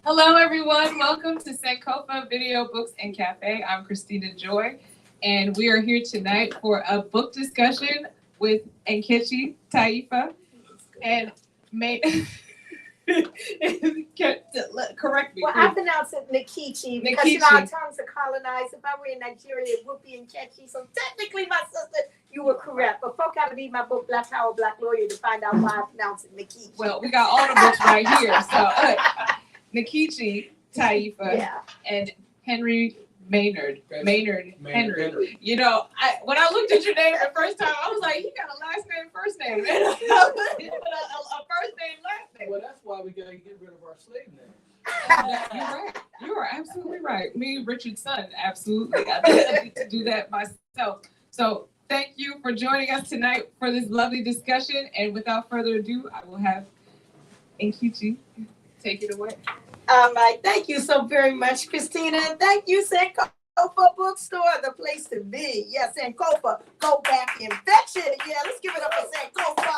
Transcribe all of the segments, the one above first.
Hello, everyone. Welcome to Sankofa Video Books and Cafe. I'm Christina Joy, and we are here tonight for a book discussion with Nkechi Taifa and May. Correct me. Well, I pronounce it Nkechi because you know our tongues are colonized. If I were in Nigeria, it would be Nkechi. So technically, my sister, you were correct. But folk have to read my book, Black Power, Black Lawyer, to find out why I pronounce it Nkechi. Well, we got all the books right here. So Nkechi Taifa and Maynard Henry. You know, when I looked at your name the first time, I was like, he got a last name, first name, and a first name, last name. Well, that's why we gotta get rid of our slave name. You're right. You are absolutely right. Me, Richard's son, absolutely. I need to do that myself. So thank you for joining us tonight for this lovely discussion. And without further ado, I will have Nkechi take it away. All right. Thank you so very much, Christina. And thank you, Sankofa Bookstore, the place to be. Yes, Sankofa, go back and fetch it. Yeah, let's give it up for Sankofa.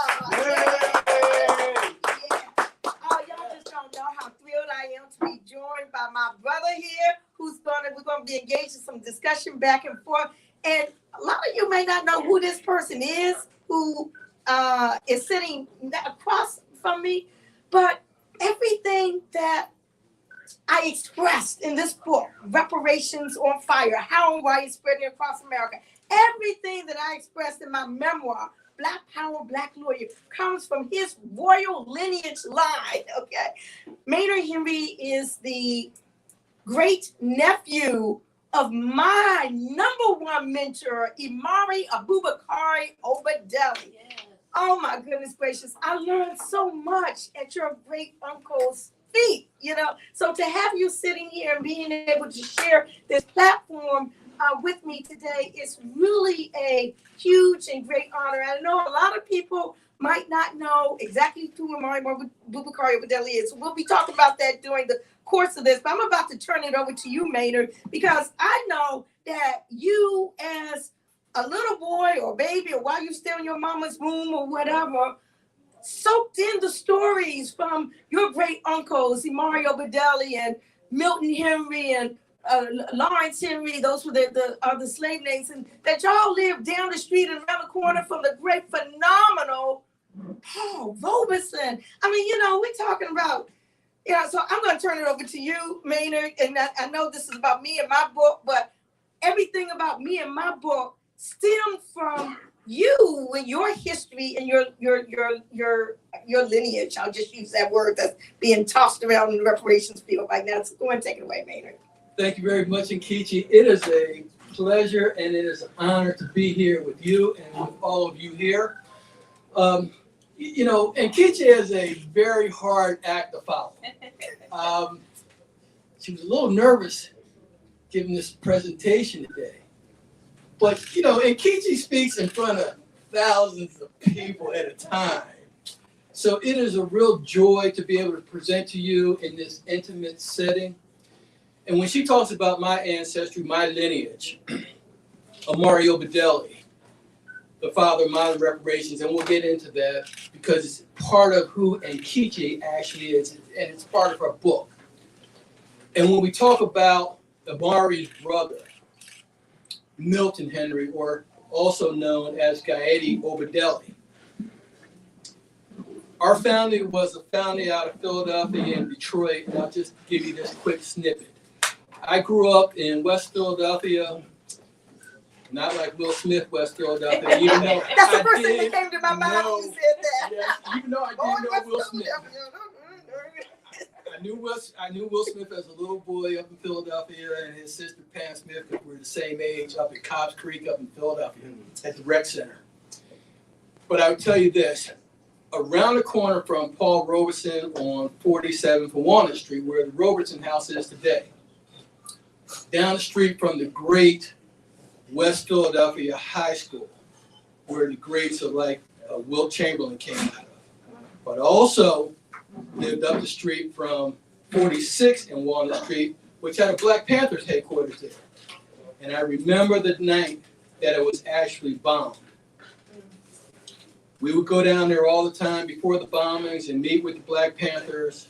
Yeah. Oh, y'all just don't know how thrilled I am to be joined by my brother here, we're gonna be engaged in some discussion back and forth. And a lot of you may not know who this person is, who is sitting across from me, but everything that I expressed in this book, Reparations on Fire, How and Why It's Spreading Across America, everything that I expressed in my memoir, Black Power, Black Lawyer, comes from his royal lineage line, okay? Maynard Henry is the great nephew of my number one mentor, Imari Obadele. Yes. Oh my goodness gracious, I learned so much at your great uncle's feet, you know. So to have you sitting here and being able to share this platform with me today is really a huge and great honor. I know a lot of people might not know exactly who Imari Obadele is. So we'll be talking about that during the course of this, but I'm about to turn it over to you, Maynard, because I know that you, as a little boy or baby, or while you're still in your mama's womb or whatever, soaked in the stories from your great uncles, Imari Obadele and Milton Henry and Lawrence Henry. Those were the slave names, and that y'all lived down the street and around the corner from the great, phenomenal Paul Robeson. I mean, you know, we're talking about, you know, so I'm going to turn it over to you, Maynard, and I know this is about me and my book, but everything about me and my book stem from you and your history and your lineage. I'll just use that word that's being tossed around in the reparations field right now. So go and take it away, Maynard. Thank you very much, Nkechi. It is a pleasure and it is an honor to be here with you and with all of you here. You know, Nkechi is a very hard act to follow. She was a little nervous giving this presentation today. But, you know, Nkechi speaks in front of thousands of people at a time. So it is a real joy to be able to present to you in this intimate setting. And when she talks about my ancestry, my lineage, Imari Obadele, the father of modern reparations, and we'll get into that because it's part of who Nkechi actually is, and it's part of her book. And when we talk about Imari's brother, Milton Henry, or also known as Nkechi Obadele. Our family was a family out of Philadelphia and Detroit, and I'll just give you this quick snippet. I grew up in West Philadelphia, not like Will Smith, West Philadelphia. Even though that's the first thing that came to my mind when you said that. Yes, even though I didn't know Will Smith. I knew Will Smith as a little boy up in Philadelphia, and his sister Pam Smith, because we're the same age, up at Cobbs Creek up in Philadelphia at the rec center. But I would tell you this, around the corner from Paul Robeson on 47th and Walnut Street, where the Robertson house is today, down the street from the great West Philadelphia High School, where the greats of like Wilt Chamberlain came out of. But also lived up the street from 46th and Walnut Street, which had a Black Panthers headquarters there. And I remember the night that it was actually bombed. We would go down there all the time before the bombings and meet with the Black Panthers.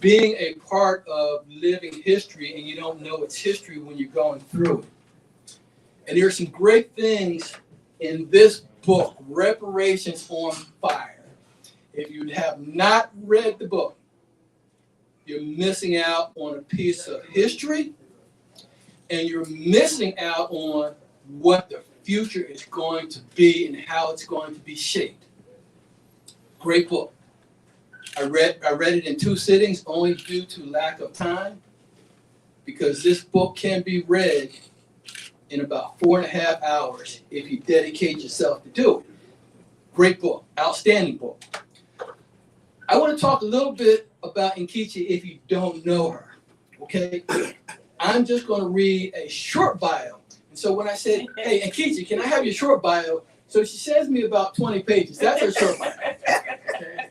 being a part of living history, and you don't know its history when you're going through it. And there are some great things in this book, Reparations on Fire. If you have not read the book, you're missing out on a piece of history, and you're missing out on what the future is going to be and how it's going to be shaped. Great book. I read it in 2 sittings only due to lack of time, because this book can be read in about 4.5 hours if you dedicate yourself to do it. Great book, outstanding book. I want to talk a little bit about Nkechi if you don't know her, okay? I'm just going to read a short bio. And so when I said, hey, Nkechi, can I have your short bio? So she sends me about 20 pages. That's her short bio. Okay?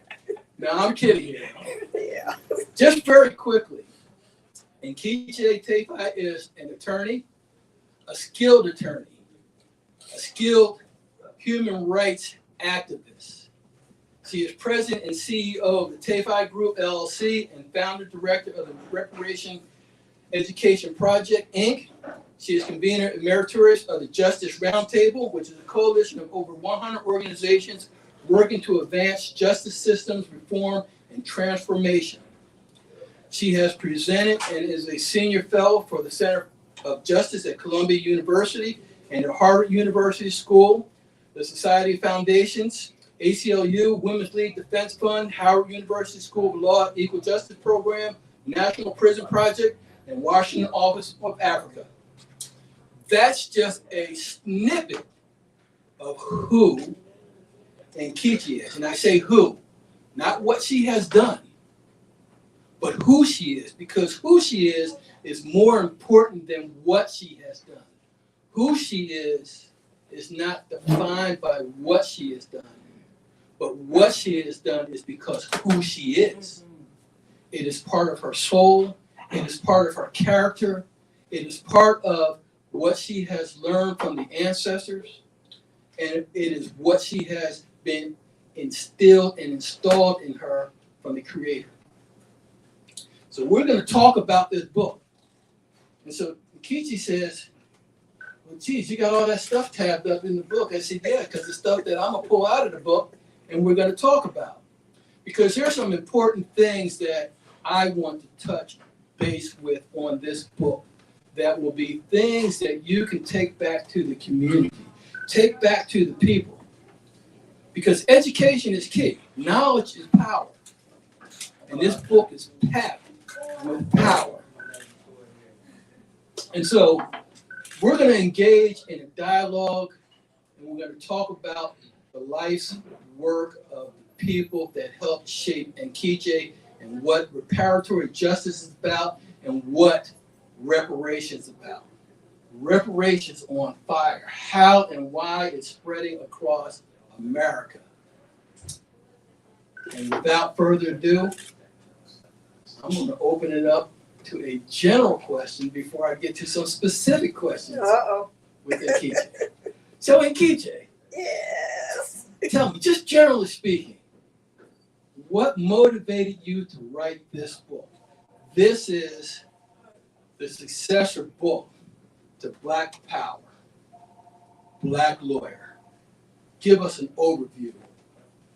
Now, I'm kidding here. Yeah. Just very quickly, Nkechi Taifa is an attorney, a skilled human rights activist. She is president and CEO of the Taifa Group, LLC, and founder director of the Reparations Education Project, Inc. She is convener emeritus of the Justice Roundtable, which is a coalition of over 100 organizations working to advance justice systems reform and transformation. She has presented and is a senior fellow for the Center of Justice at Columbia University and at Harvard University School, the Society of Foundations, ACLU, Women's League Defense Fund, Howard University School of Law Equal Justice Program, National Prison Project, and Washington Office of Africa. That's just a snippet of who Nkechi is. And I say who, not what she has done, but who she is, because who she is more important than what she has done. Who she is not defined by what she has done, but what she has done is because who she is. It is part of her soul. It is part of her character. It is part of what she has learned from the ancestors. And it is what she has been instilled and installed in her from the Creator. So we're going to talk about this book. And so Nkechi says, well, geez, you got all that stuff tabbed up in the book. I said, yeah, because the stuff that I'm going to pull out of the book and we're going to talk about. Because here's some important things that I want to touch base with on this book that will be things that you can take back to the community, take back to the people. Because education is key. Knowledge is power. And this book is packed with power. And so we're going to engage in a dialogue, and we're going to talk about the life's work of the people that helped shape Nkechi and what reparatory justice is about and what reparations is about. Reparations on fire, how and why it's spreading across America. And without further ado, I'm going to open it up to a general question before I get to some specific questions with Nkechi. So Nkechi, Yes. tell me, just generally speaking, what motivated you to write this book? This is the successor book to Black Power, Black Lawyer. Give us an overview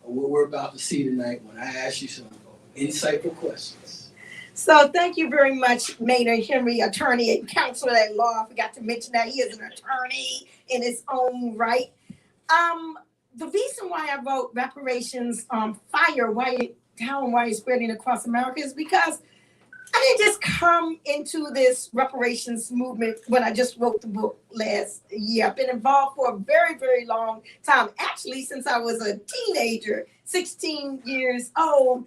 of what we're about to see tonight when I ask you some insightful questions. So thank you very much, Maynard Henry, attorney and counselor at law. I forgot to mention that he is an attorney in his own right. The reason why I wrote Reparations on Fire, how and why it's spreading across America, is because I didn't just come into this reparations movement when I just wrote the book last year. I've been involved for a very, very long time. Actually, since I was a teenager, 16 years old,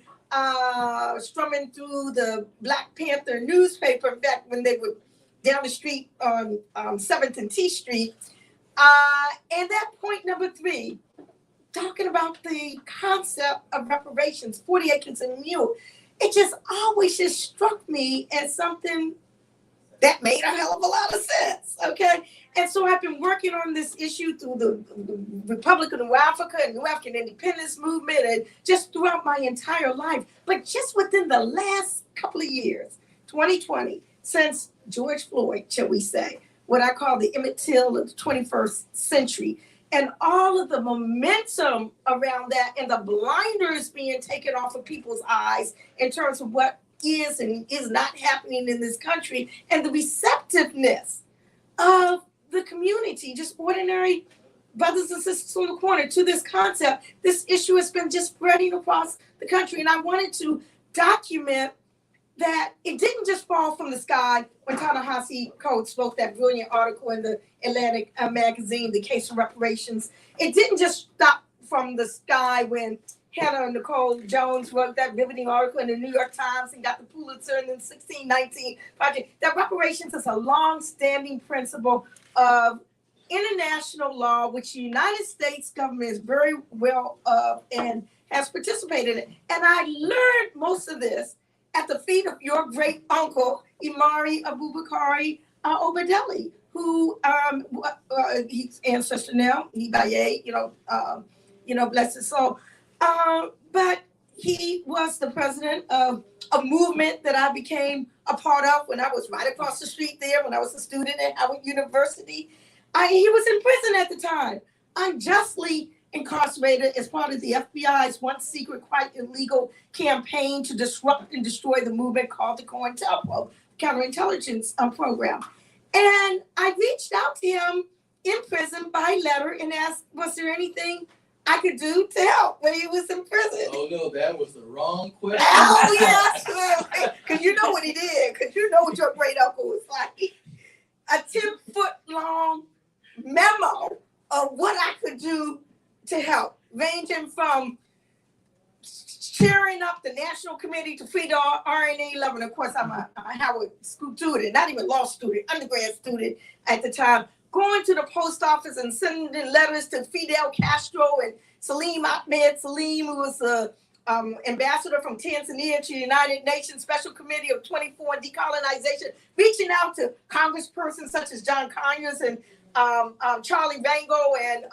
strumming through the Black Panther newspaper back when they were down the street on 7th and T Street. And that point number 3, talking about the concept of reparations, 40 acres and a mule, it just always struck me as something that made a hell of a lot of sense, okay? And so I've been working on this issue through the Republic of New Africa and New African Independence Movement and just throughout my entire life. But just within the last couple of years, 2020, since George Floyd, shall we say, what I call the Emmett Till of the 21st century, and all of the momentum around that and the blinders being taken off of people's eyes in terms of what is and is not happening in this country, and the receptiveness of the community, just ordinary brothers and sisters on the corner to this concept. This issue has been just spreading across the country. And I wanted to document that it didn't just fall from the sky when Ta-Nehisi Coates wrote that brilliant article in the Atlantic magazine, The Case for Reparations. It didn't just stop from the sky when Hannah Nicole Jones wrote that riveting article in the New York Times and got the Pulitzer in the 1619 project. That reparations is a long-standing principle of international law, which the United States government is very well and has participated in. And I learned most of this at the feet of your great uncle, Imari Abubakari Obadele, who he's ancestor now, Ibaye, bless his soul. But he was the president of a movement that I became a part of when I was right across the street there, when I was a student at Howard University. He was in prison at the time, unjustly incarcerated as part of the FBI's once secret, quite illegal campaign to disrupt and destroy the movement called the COINTELPRO, Counterintelligence Program. And I reached out to him in prison by letter and asked, was there anything I could do to help when he was in prison? Oh no, that was the wrong question. Oh yes, because you know what he did, because you know what your great uncle was like. A 10-foot long memo of what I could do to help, ranging from cheering up the National Committee to Free the RNA 11. Of course, I'm a Howard school student, not even law student, undergrad student at the time. Going to the post office and sending letters to Fidel Castro and Salim Ahmed Salim, who was the ambassador from Tanzania to the United Nations Special Committee of 24 on Decolonization, reaching out to congresspersons such as John Conyers and Charlie Rango and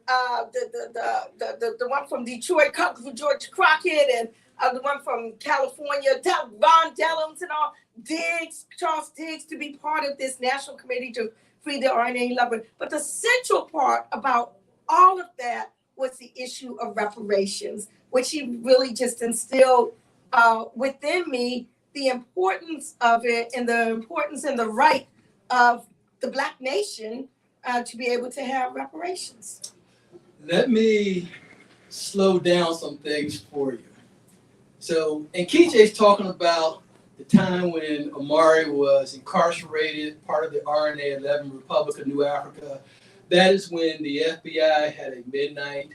the one from Detroit, George Crockett, and the one from California, Von Dellums and all, Charles Diggs, to be part of this National Committee to Free the RNA 11. But the central part about all of that was the issue of reparations, which he really just instilled within me, the importance of it and the importance and the right of the Black nation to be able to have reparations. Let me slow down some things for you. So, Nkechi's talking about the time when Imari was incarcerated, part of the RNA 11 Republic of New Africa. That is when the FBI had a midnight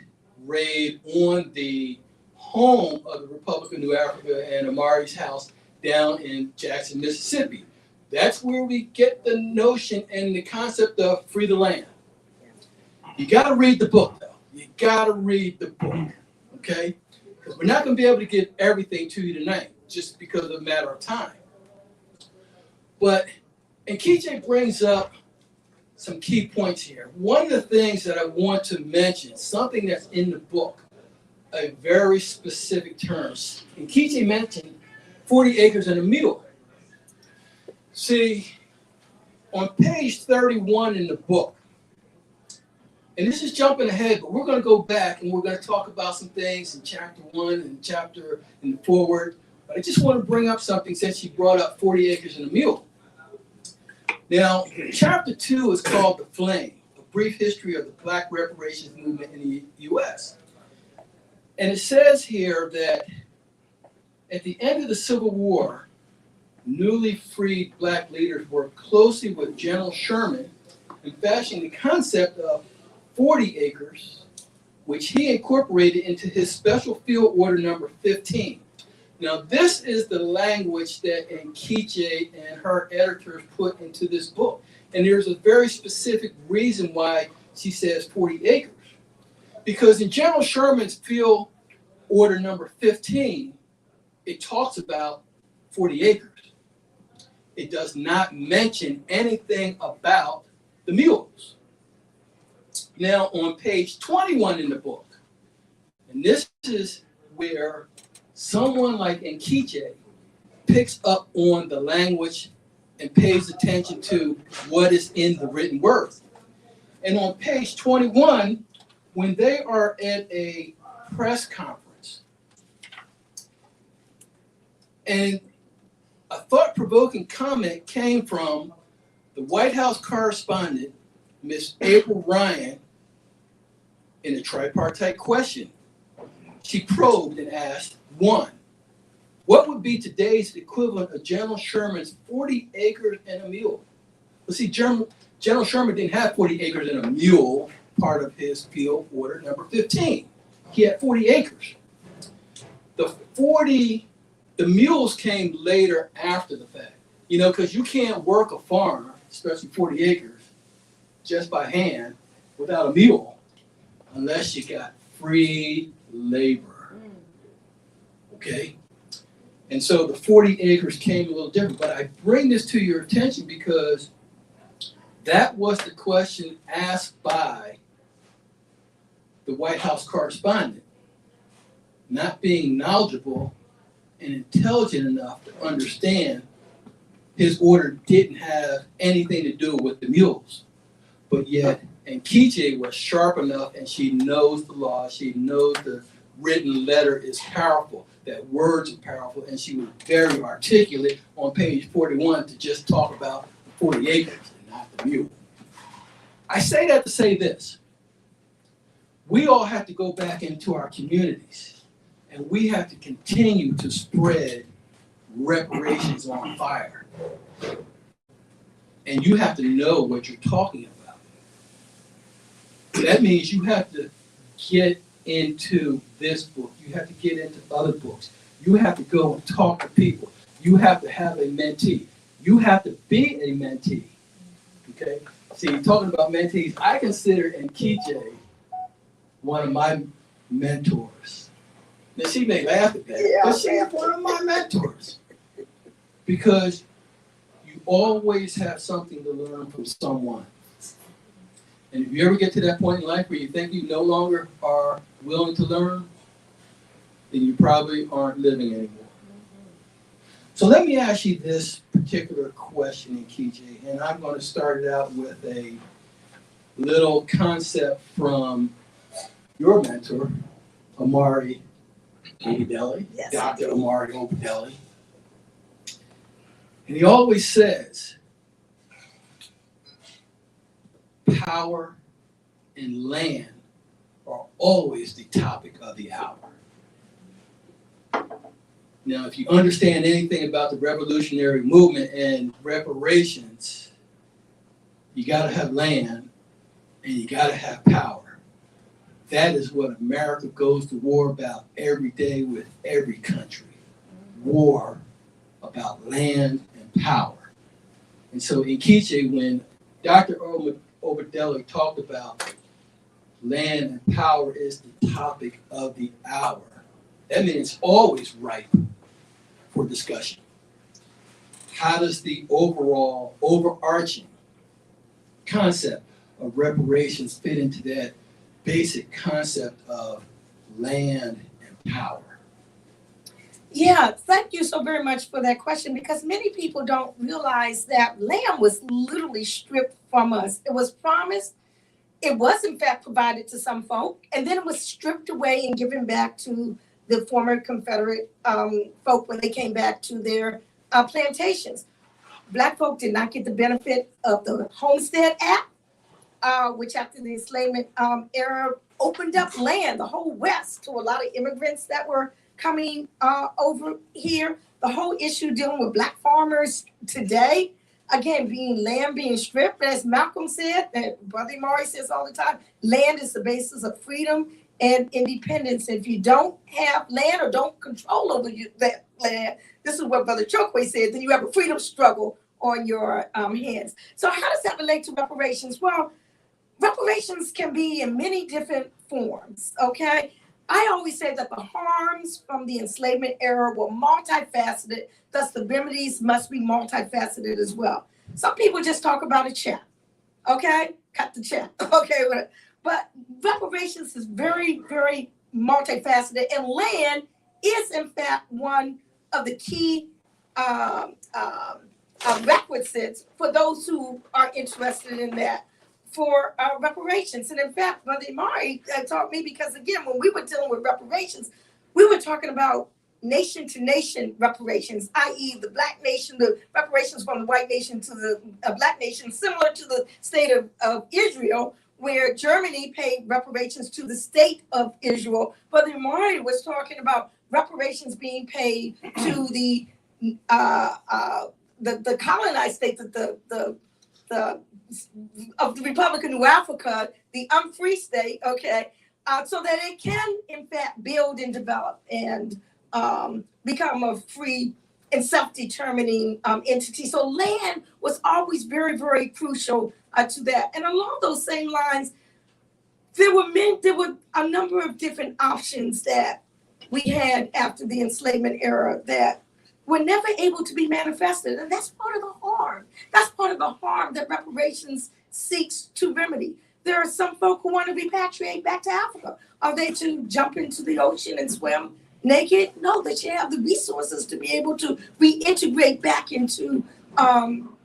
raid on the home of the Republic of New Africa and Imari's house down in Jackson, Mississippi. That's where we get the notion and the concept of free the land. You got to read the book, though. You got to read the book, okay? Because we're not going to be able to get everything to you tonight just because of a matter of time. But Nkechi brings up some key points here. One of the things that I want to mention, something that's in the book, a very specific terms. Nkechi mentioned 40 acres and a mule. See, on page 31 in the book, and this is jumping ahead, but we're going to go back and we're going to talk about some things in chapter 1 and chapter in the forward. But I just want to bring up something since you brought up 40 acres and a mule. Now, chapter 2 is called The Flame, a brief history of the Black Reparations Movement in the U.S. And it says here that at the end of the Civil War, newly freed Black leaders worked closely with General Sherman in fashioning the concept of 40 acres, which he incorporated into his Special Field Order number 15. Now, this is the language that Nkechi and her editors put into this book. And there's a very specific reason why she says 40 acres. Because in General Sherman's Field Order number 15, it talks about 40 acres. It does not mention anything about the mules. Now on page 21 in the book, and this is where someone like Nkechi picks up on the language and pays attention to what is in the written word. And on page 21, when they are at a press conference, and a thought-provoking comment came from the White House correspondent, Miss April Ryan, in a tripartite question. She probed and asked, one, what would be today's equivalent of General Sherman's 40 acres and a mule? Well, see, General Sherman didn't have 40 acres and a mule, part of his field order number 15. He had 40 acres. The mules came later after the fact, you know, because you can't work a farm, especially 40 acres, just by hand without a mule, unless you got free labor. Okay? And so the 40 acres came a little different, but I bring this to your attention because that was the question asked by the White House correspondent, not being knowledgeable and intelligent enough to understand his order didn't have anything to do with the mules. But yet, Nkechi was sharp enough, and she knows the law, she knows the written letter is powerful, that words are powerful, and she was very articulate on page 41 to just talk about the 40 acres and not the mule. I say that to say this. We all have to go back into our communities, and we have to continue to spread reparations on fire. And you have to know what you're talking about. That means you have to get into this book. You have to get into other books. You have to go and talk to people. You have to have a mentee. You have to be a mentee. Okay? See, talking about mentees, I consider Nkechi one of my mentors. Now, she may laugh at that, but she's one of my mentors. Because you always have something to learn from someone. And if you ever get to that point in life where you think you no longer are willing to learn, then you probably aren't living anymore. So let me ask you this particular question, Nkechi, and I'm going to start it out with a little concept from your mentor, Imari Obadele, Yes, Dr. Imari Obadele. And he always says, power and land are always the topic of the hour. Now, if you understand anything about the revolutionary movement and reparations, you got to have land and you got to have power. That is what America goes to war about every day with every country. War about land and power. And so Nkechi, when Dr. Obadele talked about land and power is the topic of the hour, that means it's always ripe for discussion. How does the overall overarching concept of reparations fit into that basic concept of land and power? Yeah, thank you so very much for that question, because many people don't realize that land was literally stripped from us. It was promised, it was in fact provided to some folk, and then it was stripped away and given back to the former Confederate folk when they came back to their plantations. Black folk did not get the benefit of the Homestead Act, which after the enslavement era opened up land, the whole West, to a lot of immigrants that were coming over here. The whole issue dealing with Black farmers today, again, land being stripped, as Malcolm said, that Brother Imari says all the time, land is the basis of freedom and independence. If you don't have land or don't control over that land, this is what Brother Chokwe said, then you have a freedom struggle on your hands. So how does that relate to reparations? Well, reparations can be in many different forms, okay? I always say that the harms from the enslavement era were multifaceted, thus the remedies must be multifaceted as well. Some people just talk about a check. Okay, cut the check. Okay, but reparations is very, very multifaceted, and land is in fact one of the key requisites for those who are interested in that for reparations. And in fact, Brother Imari taught me, because again, when we were dealing with reparations, we were talking about nation to nation reparations, i.e. the black nation, the reparations from the white nation to the black nation, similar to the state of Israel, where Germany paid reparations to the state of Israel. But the Imari was talking about reparations being paid to the colonized states of the Republic of New Africa, the unfree state, okay, so that it can in fact build and develop and become a free and self-determining entity. So land was always very, very crucial to that. And along those same lines, there were a number of different options that we had after the enslavement era that were never able to be manifested. And that's part of the harm. That's part of the harm that reparations seeks to remedy. There are some folk who want to repatriate back to Africa. Are they to jump into the ocean and swim naked? No, they should have the resources to be able to reintegrate back into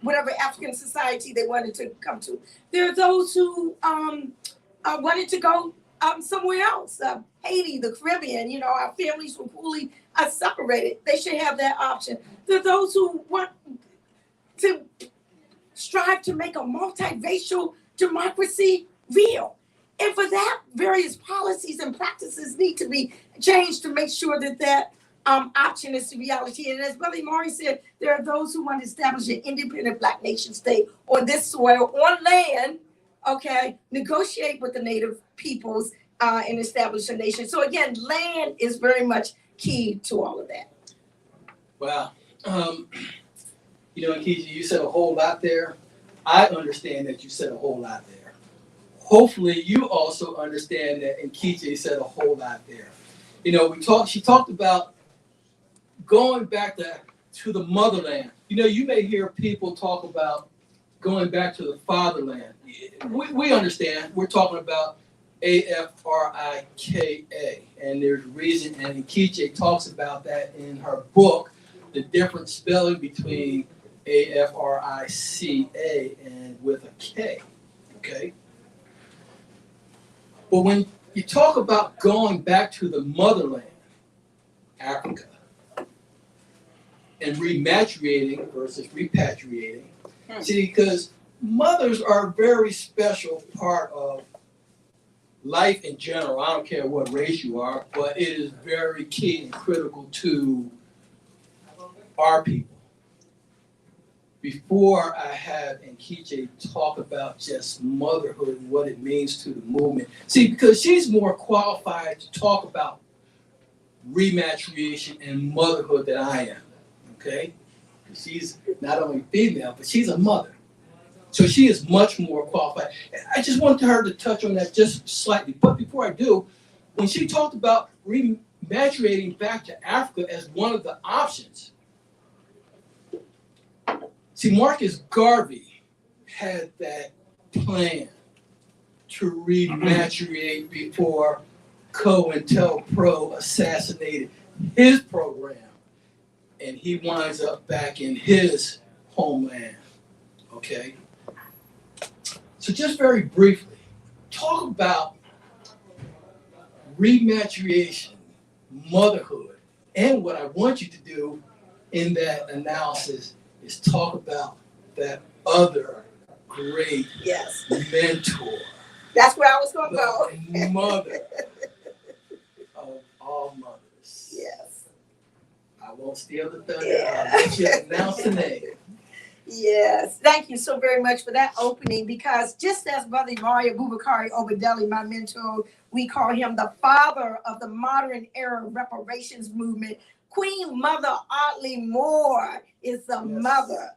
whatever African society they wanted to come to. There are those who wanted to go somewhere else, Haiti, the Caribbean. You know, our families were fully separated. They should have that option. There are those who want to strive to make a multiracial democracy real. And for that, various policies and practices need to be changed to make sure that that option is a reality. And as Brother Imari said, there are those who want to establish an independent Black nation state on this soil, on land, okay, negotiate with the native peoples and establish a nation. So again, land is very much key to all of that. Wow. You know, Nkechi, you said a whole lot there. I understand that you said a whole lot there. Hopefully you also understand that Nkechi said a whole lot there. You know, she talked about going back to the motherland. You know, you may hear people talk about going back to the fatherland. We understand. We're talking about Afrika, and there's a reason, and Nkechi talks about that in her book, the different spelling between Africa and with a K, okay? But when you talk about going back to the motherland, Africa, and rematriating versus repatriating, see, because mothers are a very special part of life in general. I don't care what race you are, but it is very key and critical to our people. Before I had Nkechi talk about just motherhood and what it means to the movement. See, because she's more qualified to talk about rematriation and motherhood than I am, okay? She's not only female, but she's a mother. So she is much more qualified. I just wanted her to touch on that just slightly. But before I do, when she talked about rematriating back to Africa as one of the options, see, Marcus Garvey had that plan to rematriate before COINTELPRO assassinated his program, and he winds up back in his homeland, okay? So just very briefly, talk about rematriation, motherhood, and what I want you to do in that analysis is talk about that other great mentor. That's where I was going to go. The mother of all mothers. Yes. I won't steal the thunder. Yeah. I'll let you announce the name. Yes, thank you so very much for that opening, because just as Brother Imari Abubakari Obadele, my mentor, we call him the father of the modern era reparations movement. Queen Mother Audley Moore is the mother,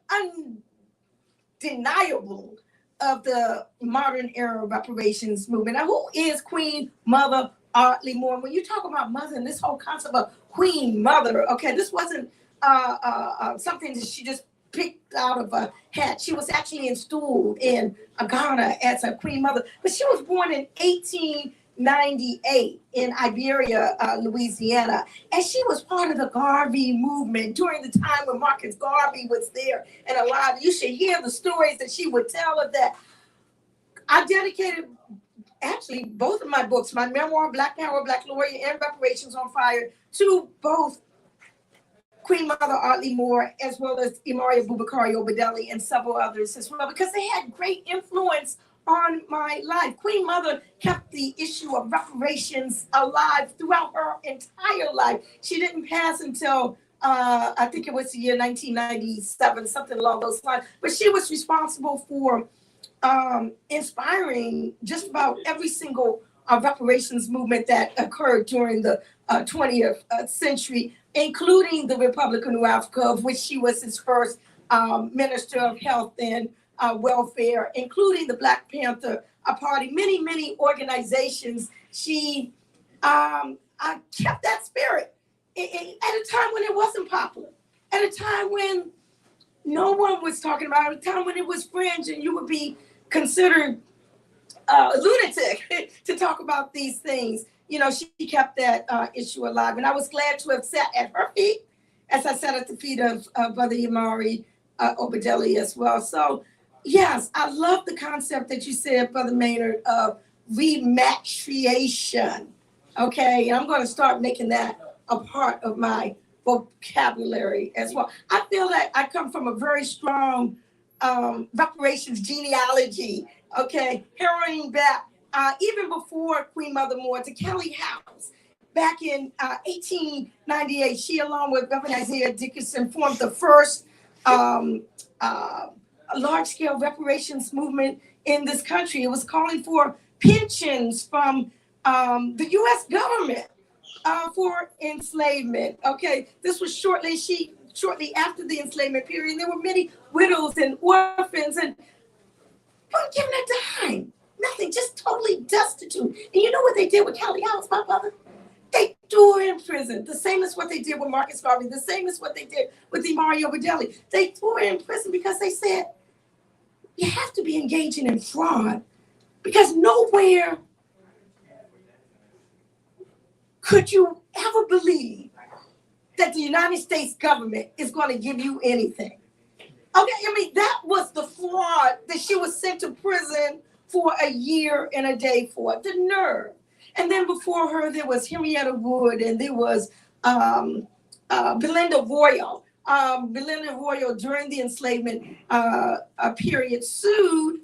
undeniable, of the modern era reparations movement. Now, who is Queen Mother Audley Moore? When you talk about mother and this whole concept of Queen Mother, okay, this wasn't something that she just picked out of a hat. She was actually installed in Ghana as a queen mother, but she was born in 1898 in Iberia, Louisiana, and she was part of the Garvey movement during the time when Marcus Garvey was there and alive. You should hear the stories that she would tell of that. I dedicated actually both of my books, my memoir, Black Power, Black Lawyer, and Reparations on Fire, to both Queen Mother Audley Moore, as well as Imari Abubakari Obadele and several others as well, because they had great influence on my life. Queen Mother kept the issue of reparations alive throughout her entire life. She didn't pass until I think it was the year 1997, something along those lines. But she was responsible for inspiring just about every single reparations movement that occurred during the 20th century, including the Republic of New Africa, of which she was its first Minister of Health and Welfare, including the Black Panther Party, many organizations. She kept that spirit at a time when it wasn't popular, at a time when no one was talking about it, at a time when it was fringe and you would be considered a lunatic to talk about these things. You know, she kept that issue alive. And I was glad to have sat at her feet, as I sat at the feet of Brother Imari Obadele as well. So, yes, I love the concept that you said, Brother Maynard, of rematriation. Okay, and I'm going to start making that a part of my vocabulary as well. I feel that I come from a very strong reparations genealogy, okay, harrowing back even before Queen Mother Moore to Kelly House. Back in 1898, she, along with Reverend Isaiah Dickinson, formed the first large-scale reparations movement in this country. It was calling for pensions from the U.S. government for enslavement. Okay, this was shortly after the enslavement period. There were many widows and orphans and weren't given a dime. Nothing, just totally destitute. And you know what they did with Kelly House, my brother? They threw her in prison. The same as what they did with Marcus Garvey. The same as what they did with Imari Obadele. They threw her in prison because they said, you have to be engaging in fraud, because nowhere could you ever believe that the United States government is going to give you anything. Okay, I mean, that was the fraud that she was sent to prison for a year and a day for, the nerve. And then before her, there was Henrietta Wood, and there was Belinda Royal. Belinda Royal, during the enslavement period, sued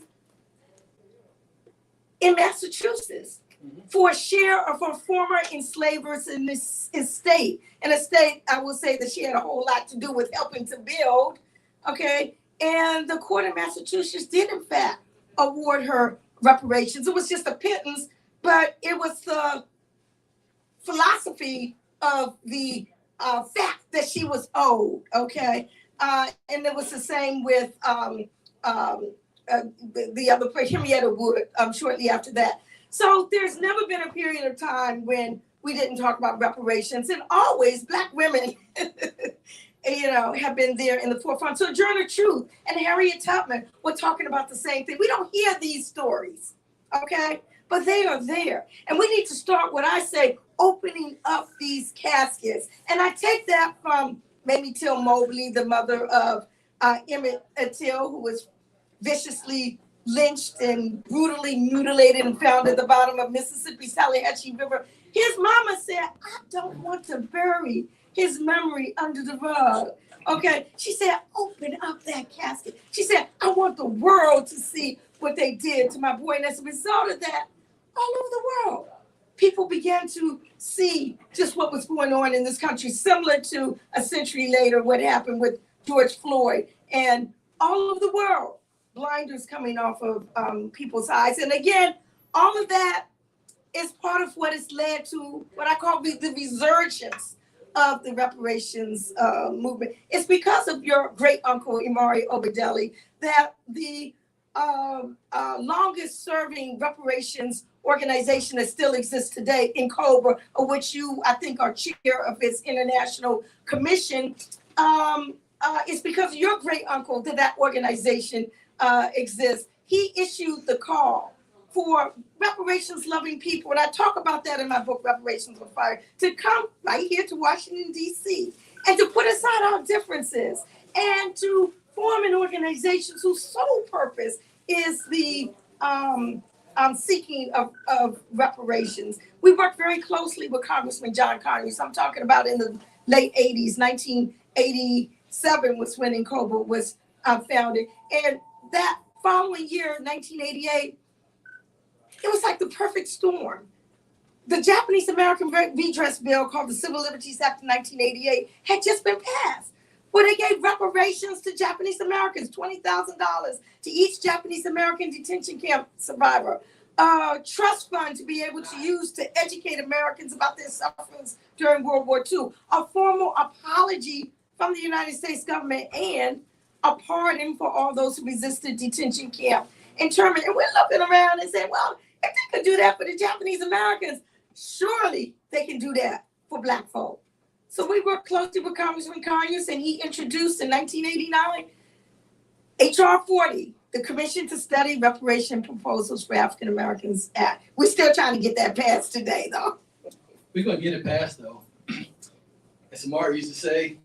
in Massachusetts for a share of her former enslavers in this estate. An estate, I will say that she had a whole lot to do with helping to build, okay? And the court in Massachusetts did, in fact, award her reparations. It was just a pittance, but it was the philosophy of the fact that she was owed, okay? And it was the same with the other, Henrietta Wood, shortly after that. So there's never been a period of time when we didn't talk about reparations, and always Black women, you know, have been there in the forefront. So Sojourner Truth and Harriet Tubman were talking about the same thing. We don't hear these stories, okay? But they are there. And we need to start, what I say, opening up these caskets. And I take that from Mamie Till Mobley, the mother of Emmett Till, who was viciously lynched and brutally mutilated and found at the bottom of Mississippi's Tallahatchie River. His mama said, I don't want to bury his memory under the rug. Okay, she said, open up that casket. She said, I want the world to see what they did to my boy. And as a result of that, all over the world, people began to see just what was going on in this country, similar to a century later what happened with George Floyd. And all over the world, blinders coming off of people's eyes. And again, all of that is part of what has led to what I call the resurgence of the reparations movement. It's because of your great uncle, Imari Obadele, that the longest serving reparations organization that still exists today in of which you, I think, are chair of its international commission, it's because of your great uncle that that organization exists. He issued the call for reparations loving people, and I talk about that in my book, Reparations on Fire, to come right here to Washington, D.C., and to put aside our differences and to form an organization whose sole purpose is the seeking of reparations. We worked very closely with Congressman John Conyers. I'm talking about in the late 80s, 1987 was when NCOBA was founded. And that following year, 1988, it was like the perfect storm. The Japanese American Redress Bill, called the Civil Liberties Act of 1988, had just been passed, where they gave reparations to Japanese Americans, $20,000 to each Japanese American detention camp survivor, a trust fund to be able to use to educate Americans about their sufferings during World War II, a formal apology from the United States government, and a pardon for all those who resisted detention camp internment. And we're looking around and saying, well, if they could do that for the Japanese Americans, surely they can do that for Black folk. So we worked closely with Congressman Conyers, and he introduced in 1989 H.R. 40, the Commission to Study Reparation Proposals for African Americans Act. We're still trying to get that passed today, though. We're going to get it passed, though. As Imari used to say,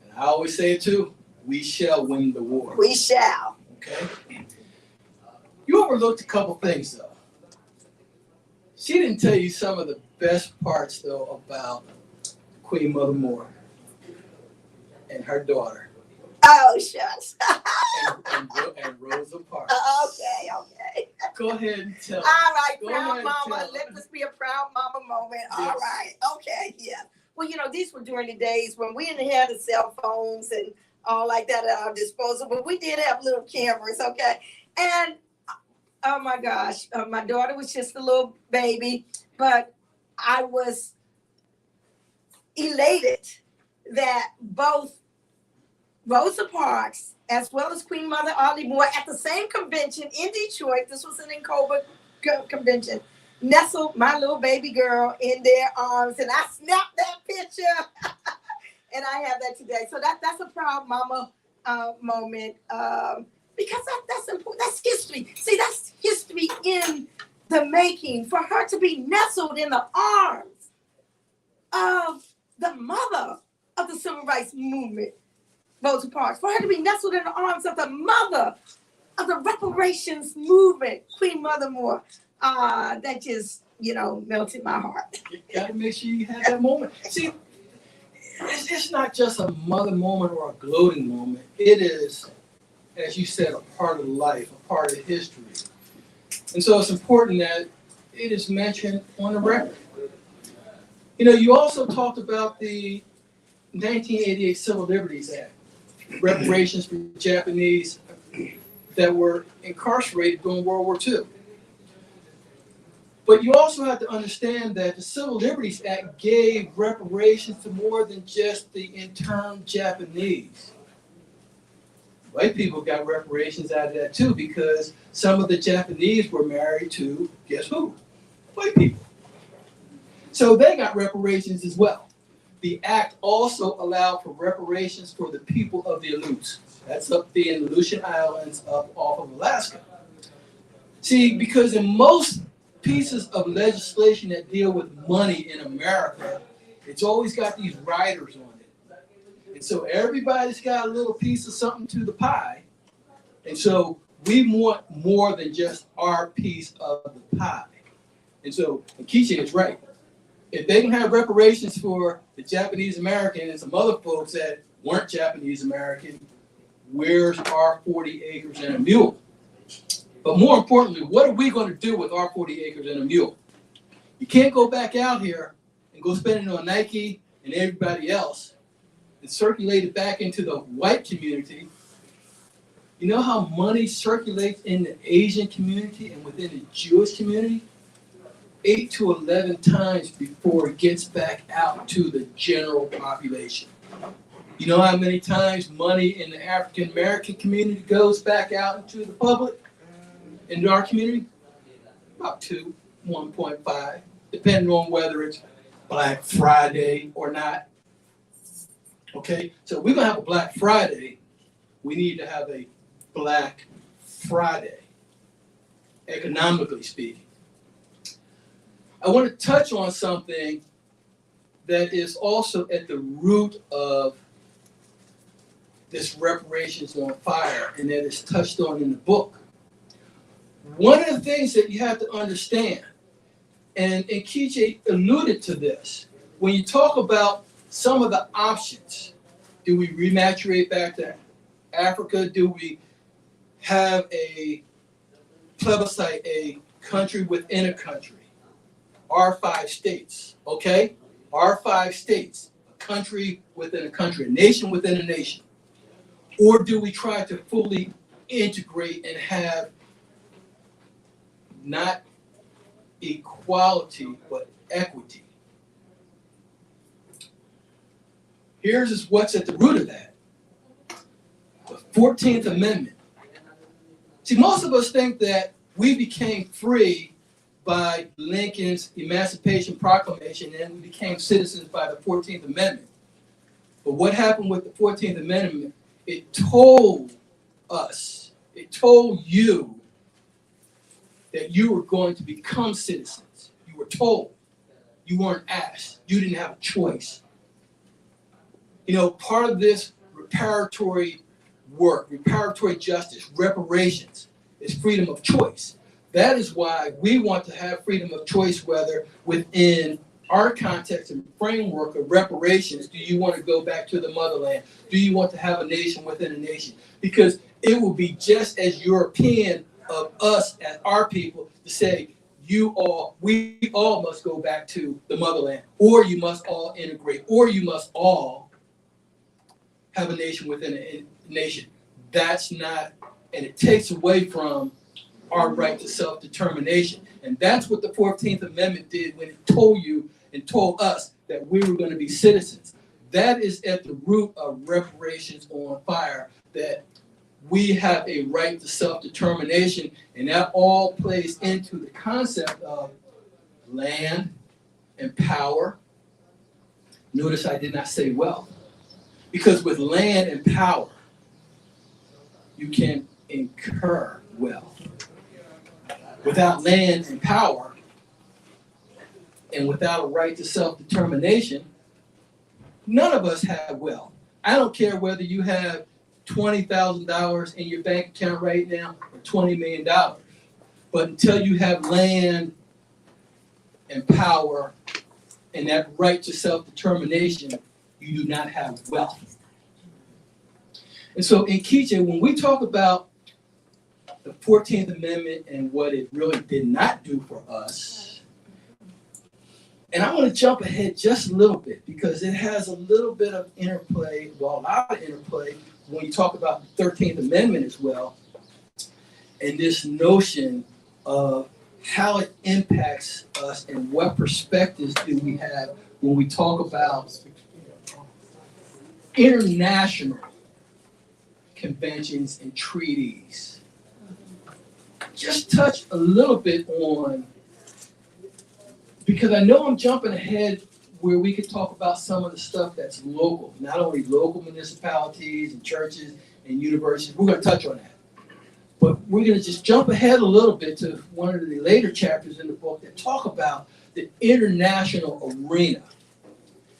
and I always say it too, we shall win the war. We shall. Okay? You overlooked a couple things, though. She didn't tell you some of the best parts, though, about Queen Mother Moore and her daughter. Oh, shucks. and Rosa Parks. Okay. Go ahead and tell. All right, Go proud ahead, mama. tell. Let this be a proud mama moment. All Yes. right. Okay, yeah. Well, these were during the days when we didn't have the cell phones and all like that at our disposal, but we did have little cameras, okay? And oh my gosh, my daughter was just a little baby, but I was elated that both Rosa Parks as well as Queen Mother Audley Moore at the same convention in Detroit, this was an NCOBA convention, nestled my little baby girl in their arms, and I snapped that picture and I have that today. So that's a proud mama moment. Because that's important. That's history. See, that's history in the making. For her to be nestled in the arms of the mother of the Civil Rights Movement, Rosa Parks. For her to be nestled in the arms of the mother of the Reparations Movement, Queen Mother Moore. That just, melted my heart. You got to make sure you have that moment. See, it's not just a mother moment or a gloating moment. It is, as you said, a part of life, a part of history. And so it's important that it is mentioned on the record. You also talked about the 1988 Civil Liberties Act, reparations for Japanese that were incarcerated during World War II. But you also have to understand that the Civil Liberties Act gave reparations to more than just the interned Japanese. White people got reparations out of that too, because some of the Japanese were married to, guess who? White people. So they got reparations as well. The act also allowed for reparations for the people of the Aleutians. That's up there in the Aleutian Islands up off of Alaska. See, because in most pieces of legislation that deal with money in America, it's always got these riders on it. And so everybody's got a little piece of something to the pie. And so we want more than just our piece of the pie. And so Nkechi is right. If they can have reparations for the Japanese American and some other folks that weren't Japanese American, where's our 40 acres and a mule? But more importantly, what are we going to do with our 40 acres and a mule? You can't go back out here and go spend it on Nike and everybody else and circulate it back into the white community. You know how money circulates in the Asian community and within the Jewish community? 8 to 11 times before it gets back out to the general population. You know how many times money in the African American community goes back out into the public, into our community? About 2, 1.5, depending on whether it's Black Friday or not. Okay, so we're gonna have a Black Friday. We need to have a Black Friday, economically speaking. I want to touch on something that is also at the root of this reparations on fire, and that is touched on in the book. One of the things that you have to understand, and Nkechi alluded to this, when you talk about some of the options, do we rematriate back to Africa? Do we have a plebiscite, a country within a country? Our 5 states, okay? Our 5 states, a country within a country, a nation within a nation. Or do we try to fully integrate and have not equality, but equity? Here's what's at the root of that. The 14th Amendment. See, most of us think that we became free by Lincoln's Emancipation Proclamation and we became citizens by the 14th Amendment. But what happened with the 14th Amendment? It told us, it told you that you were going to become citizens. You were told. You weren't asked. You didn't have a choice. You know, part of this reparatory work, reparatory justice, reparations, is freedom of choice. That is why we want to have freedom of choice, whether within our context and framework of reparations, do you want to go back to the motherland? Do you want to have a nation within a nation? Because it will be just as European of us as our people to say, we all must go back to the motherland, or you must all integrate, or you must all have a nation within a nation. That's not, and it takes away from our right to self-determination. And that's what the 14th Amendment did when it told you and told us that we were going to be citizens. That is at the root of reparations on fire, that we have a right to self-determination, and that all plays into the concept of land and power. Notice I did not say wealth, because with land and power, you can incur wealth. Without land and power, and without a right to self-determination, none of us have wealth. I don't care whether you have $20,000 in your bank account right now or $20 million. But until you have land and power and that right to self-determination, you do not have wealth. And so Nkechi, when we talk about the 14th Amendment and what it really did not do for us, and I want to jump ahead just a little bit because it has a little bit of interplay, well, a lot of interplay when you talk about the 13th Amendment as well, and this notion of how it impacts us and what perspectives do we have when we talk about international conventions and treaties. Just touch a little bit on, because I know I'm jumping ahead where we could talk about some of the stuff that's local, not only local municipalities and churches and universities. We're going to touch on that. But we're going to just jump ahead a little bit to one of the later chapters in the book that talk about the international arena,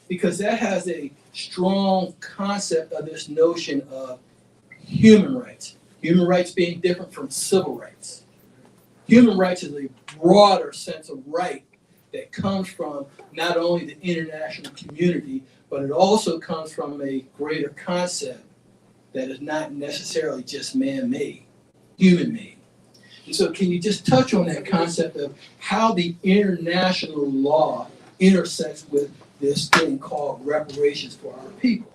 because that has a strong concept of this notion of human rights. Human rights being different from civil rights. Human rights is a broader sense of right that comes from not only the international community, but it also comes from a greater concept that is not necessarily just man-made, human-made. And so can you just touch on that concept of how the international law intersects with this thing called reparations for our people?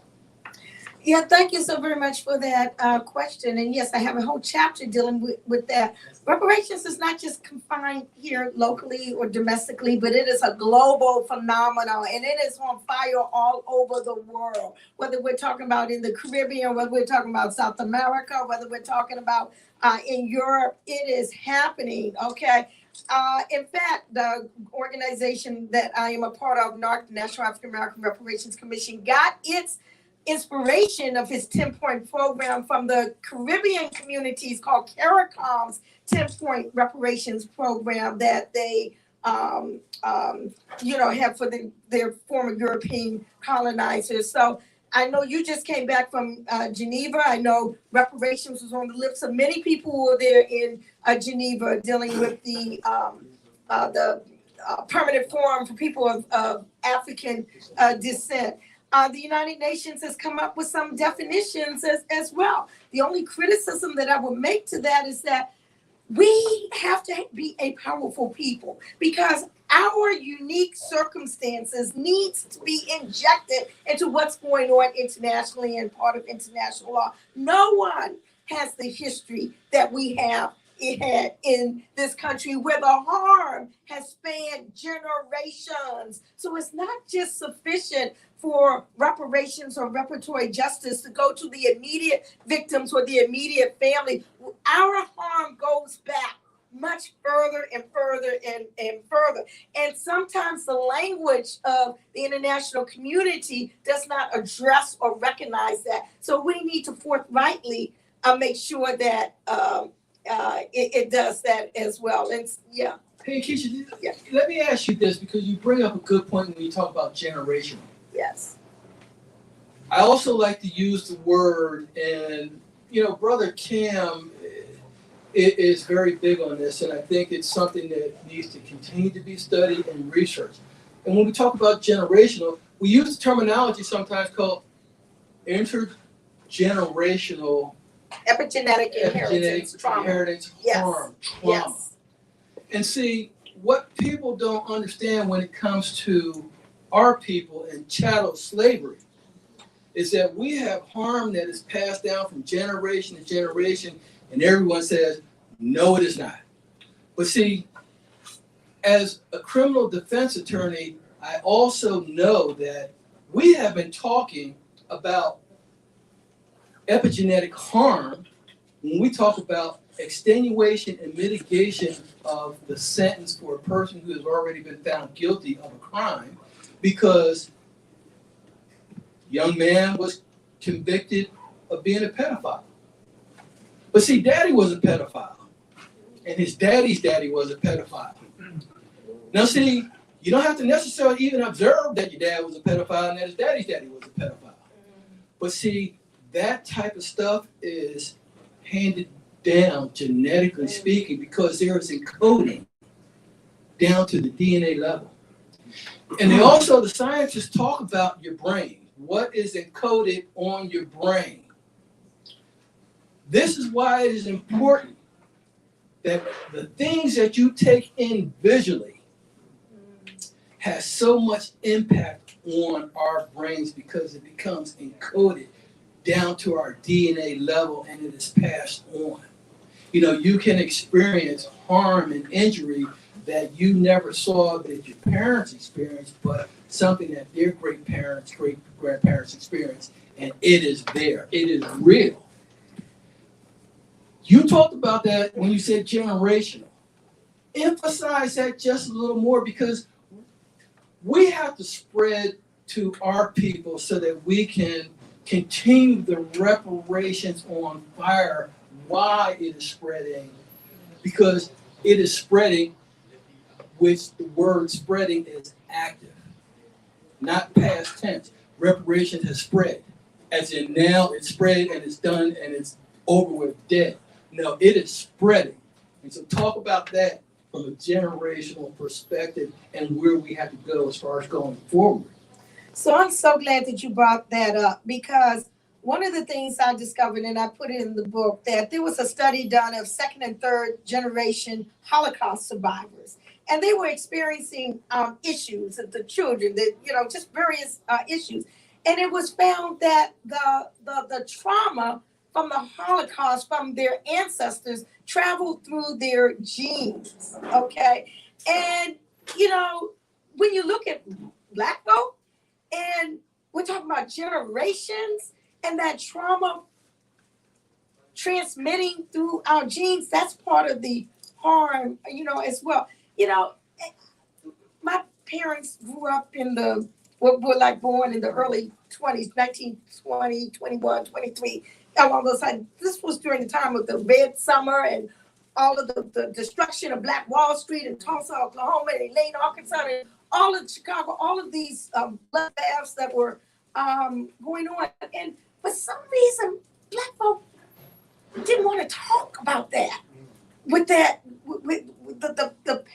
Yeah, thank you so very much for that question. And yes, I have a whole chapter dealing with that. Reparations is not just confined here locally or domestically, but it is a global phenomenon, and it is on fire all over the world. Whether we're talking about in the Caribbean, whether we're talking about South America, whether we're talking about in Europe, it is happening, okay? In fact, the organization that I am a part of, NARC, the National African American Reparations Commission, got its inspiration of his 10-point program from the Caribbean communities called CARICOM's 10-point reparations program that they have for their former European colonizers. So I know you just came back from Geneva. I know reparations was on the lips of many people who were there in Geneva dealing with the permanent forum for people of African descent. The United Nations has come up with some definitions as well. The only criticism that I would make to that is that we have to be a powerful people because our unique circumstances needs to be injected into what's going on internationally and part of international law. No one has the history that we have had in this country where the harm has spanned generations. So it's not just sufficient for reparations or reparatory justice to go to the immediate victims or the immediate family. Our harm goes back much further and further and further. And sometimes the language of the international community does not address or recognize that. So we need to forthrightly make sure that it does that as well. It's, yeah. Hey, Keisha, let me ask you this because you bring up a good point when you talk about generational. Yes. I also like to use the word, and Brother Cam is very big on this, and I think it's something that needs to continue to be studied and researched. And when we talk about generational, we use the terminology sometimes called intergenerational Epigenetic inheritance, trauma. Harm, trauma. Yes. And see, what people don't understand when it comes to our people and chattel slavery is that we have harm that is passed down from generation to generation, and everyone says, no, it is not. But see, as a criminal defense attorney, I also know that we have been talking about epigenetic harm when we talk about extenuation and mitigation of the sentence for a person who has already been found guilty of a crime because young man was convicted of being a pedophile. But see, daddy was a pedophile, and his daddy's daddy was a pedophile. Now see, you don't have to necessarily even observe that your dad was a pedophile and that his daddy's daddy was a pedophile. But see, that type of stuff is handed down genetically speaking because there is encoding down to the DNA level. And they also, the scientists talk about your brain. What is encoded on your brain? This is why it is important that the things that you take in visually has so much impact on our brains because it becomes encoded down to our DNA level and it is passed on. You can experience harm and injury that you never saw that your parents experienced, but something that their great-parents, great-grandparents experienced, and it is there. It is real. You talked about that when you said generational. Emphasize that just a little more because we have to spread to our people so that we can continue the reparations on fire. Why it is spreading? Because it is spreading, which the word spreading is active, not past tense. Reparations has spread, as in now it's spread and it's done and it's over with, dead. No, it is spreading. And so talk about that from a generational perspective and where we have to go as far as going forward. So I'm so glad that you brought that up because one of the things I discovered, and I put it in the book, that there was a study done of second and third generation Holocaust survivors. And they were experiencing issues of the children, that just various issues. And it was found that the trauma from the Holocaust, from their ancestors, traveled through their genes, okay? And, when you look at Black folk, and we're talking about generations, and that trauma transmitting through our genes, that's part of the harm, as well. My parents grew up in the were like born in the early 20s, 1920, 21, 23, along those lines. This was during the time of the Red Summer and all of the destruction of Black Wall Street in Tulsa, Oklahoma, and Elaine, Arkansas, and all of Chicago, all of these bloodbaths that were going on. And for some reason, Black folk didn't want to talk about that. With the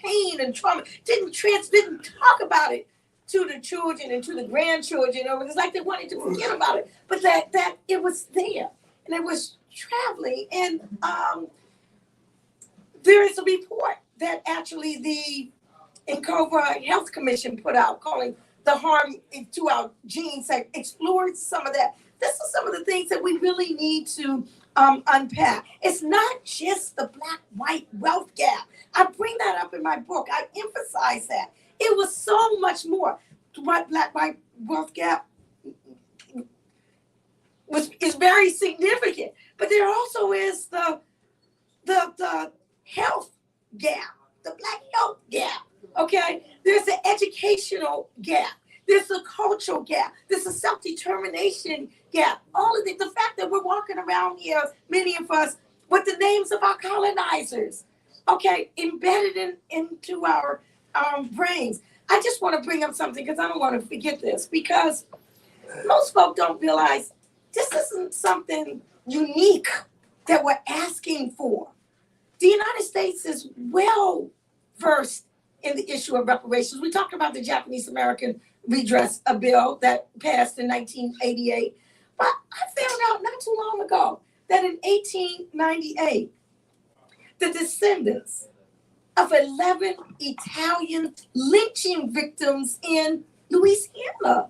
pain and trauma, didn't talk about it to the children and to the grandchildren. It was like they wanted to forget about it, but that it was there and it was traveling. And there is a report that actually the Encova Health Commission put out calling the harm to our genes, that explored some of that. This is some of the things that we really need to unpack. It's not just the black-white wealth gap. I bring that up in my book. I emphasize that. It was so much more. What black-white wealth gap is very significant. But there also is the health gap, the black health gap. Okay? There's the educational gap. There's a cultural gap. There's a self-determination gap. All of the fact that we're walking around here, many of us, with the names of our colonizers, okay, embedded into our brains. I just want to bring up something because I don't want to forget this, because most folk don't realize this isn't something unique that we're asking for. The United States is well versed in the issue of reparations. We talked about the Japanese American redress bill that passed in 1988. But I found out not too long ago that in 1898, the descendants of 11 Italian lynching victims in Louisiana,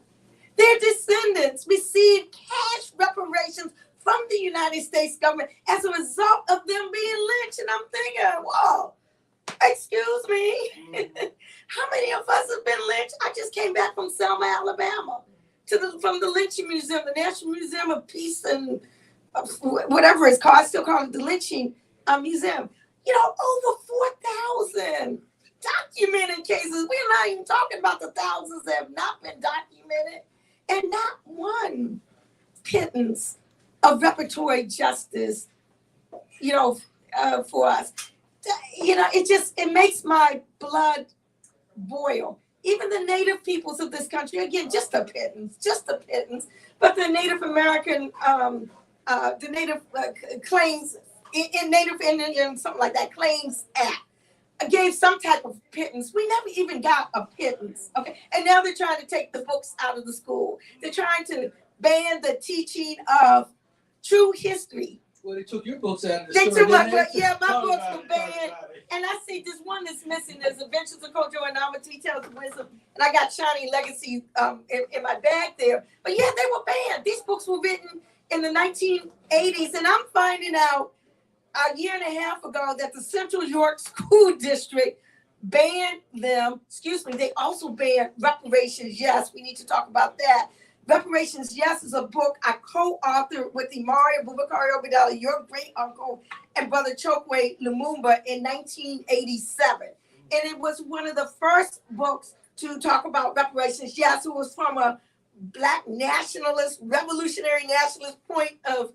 their descendants received cash reparations from the United States government as a result of them being lynched. And I'm thinking, whoa, excuse me. How many of us have been lynched? I just came back from Selma, Alabama, from the Lynching Museum, the National Museum of Peace and whatever it's called. I still call it the Lynching Museum. You know, over 4,000 documented cases. We're not even talking about the thousands that have not been documented, and not one pittance of reparatory justice, you know, for us. You know, it makes my blood boil. Even the native peoples of this country, again, just a pittance, but the Native American, the Native claims, in Native Indian, something like that, Claims Act, gave some type of pittance. We never even got a pittance, okay? And now they're trying to take the books out of the school. They're trying to ban the teaching of true history. Well, they took your books out of the They store, took my didn't book, they? yeah, my books were banned. And I see this one that's missing. There's Adventures of Kojo and Amity Tales of Wisdom. And I got Shining Legacy in my bag there. But yeah, they were banned. These books were written in the 1980s. And I'm finding out a year and a half ago that the Central York School District banned them. Excuse me, they also banned Reparations Yes. We need to talk about that. Reparations Yes is a book I co-authored with Imari Obadele, your great uncle, and brother Chokwe Lumumba in 1987. And it was one of the first books to talk about reparations. Yes, it was from a Black nationalist, revolutionary nationalist point of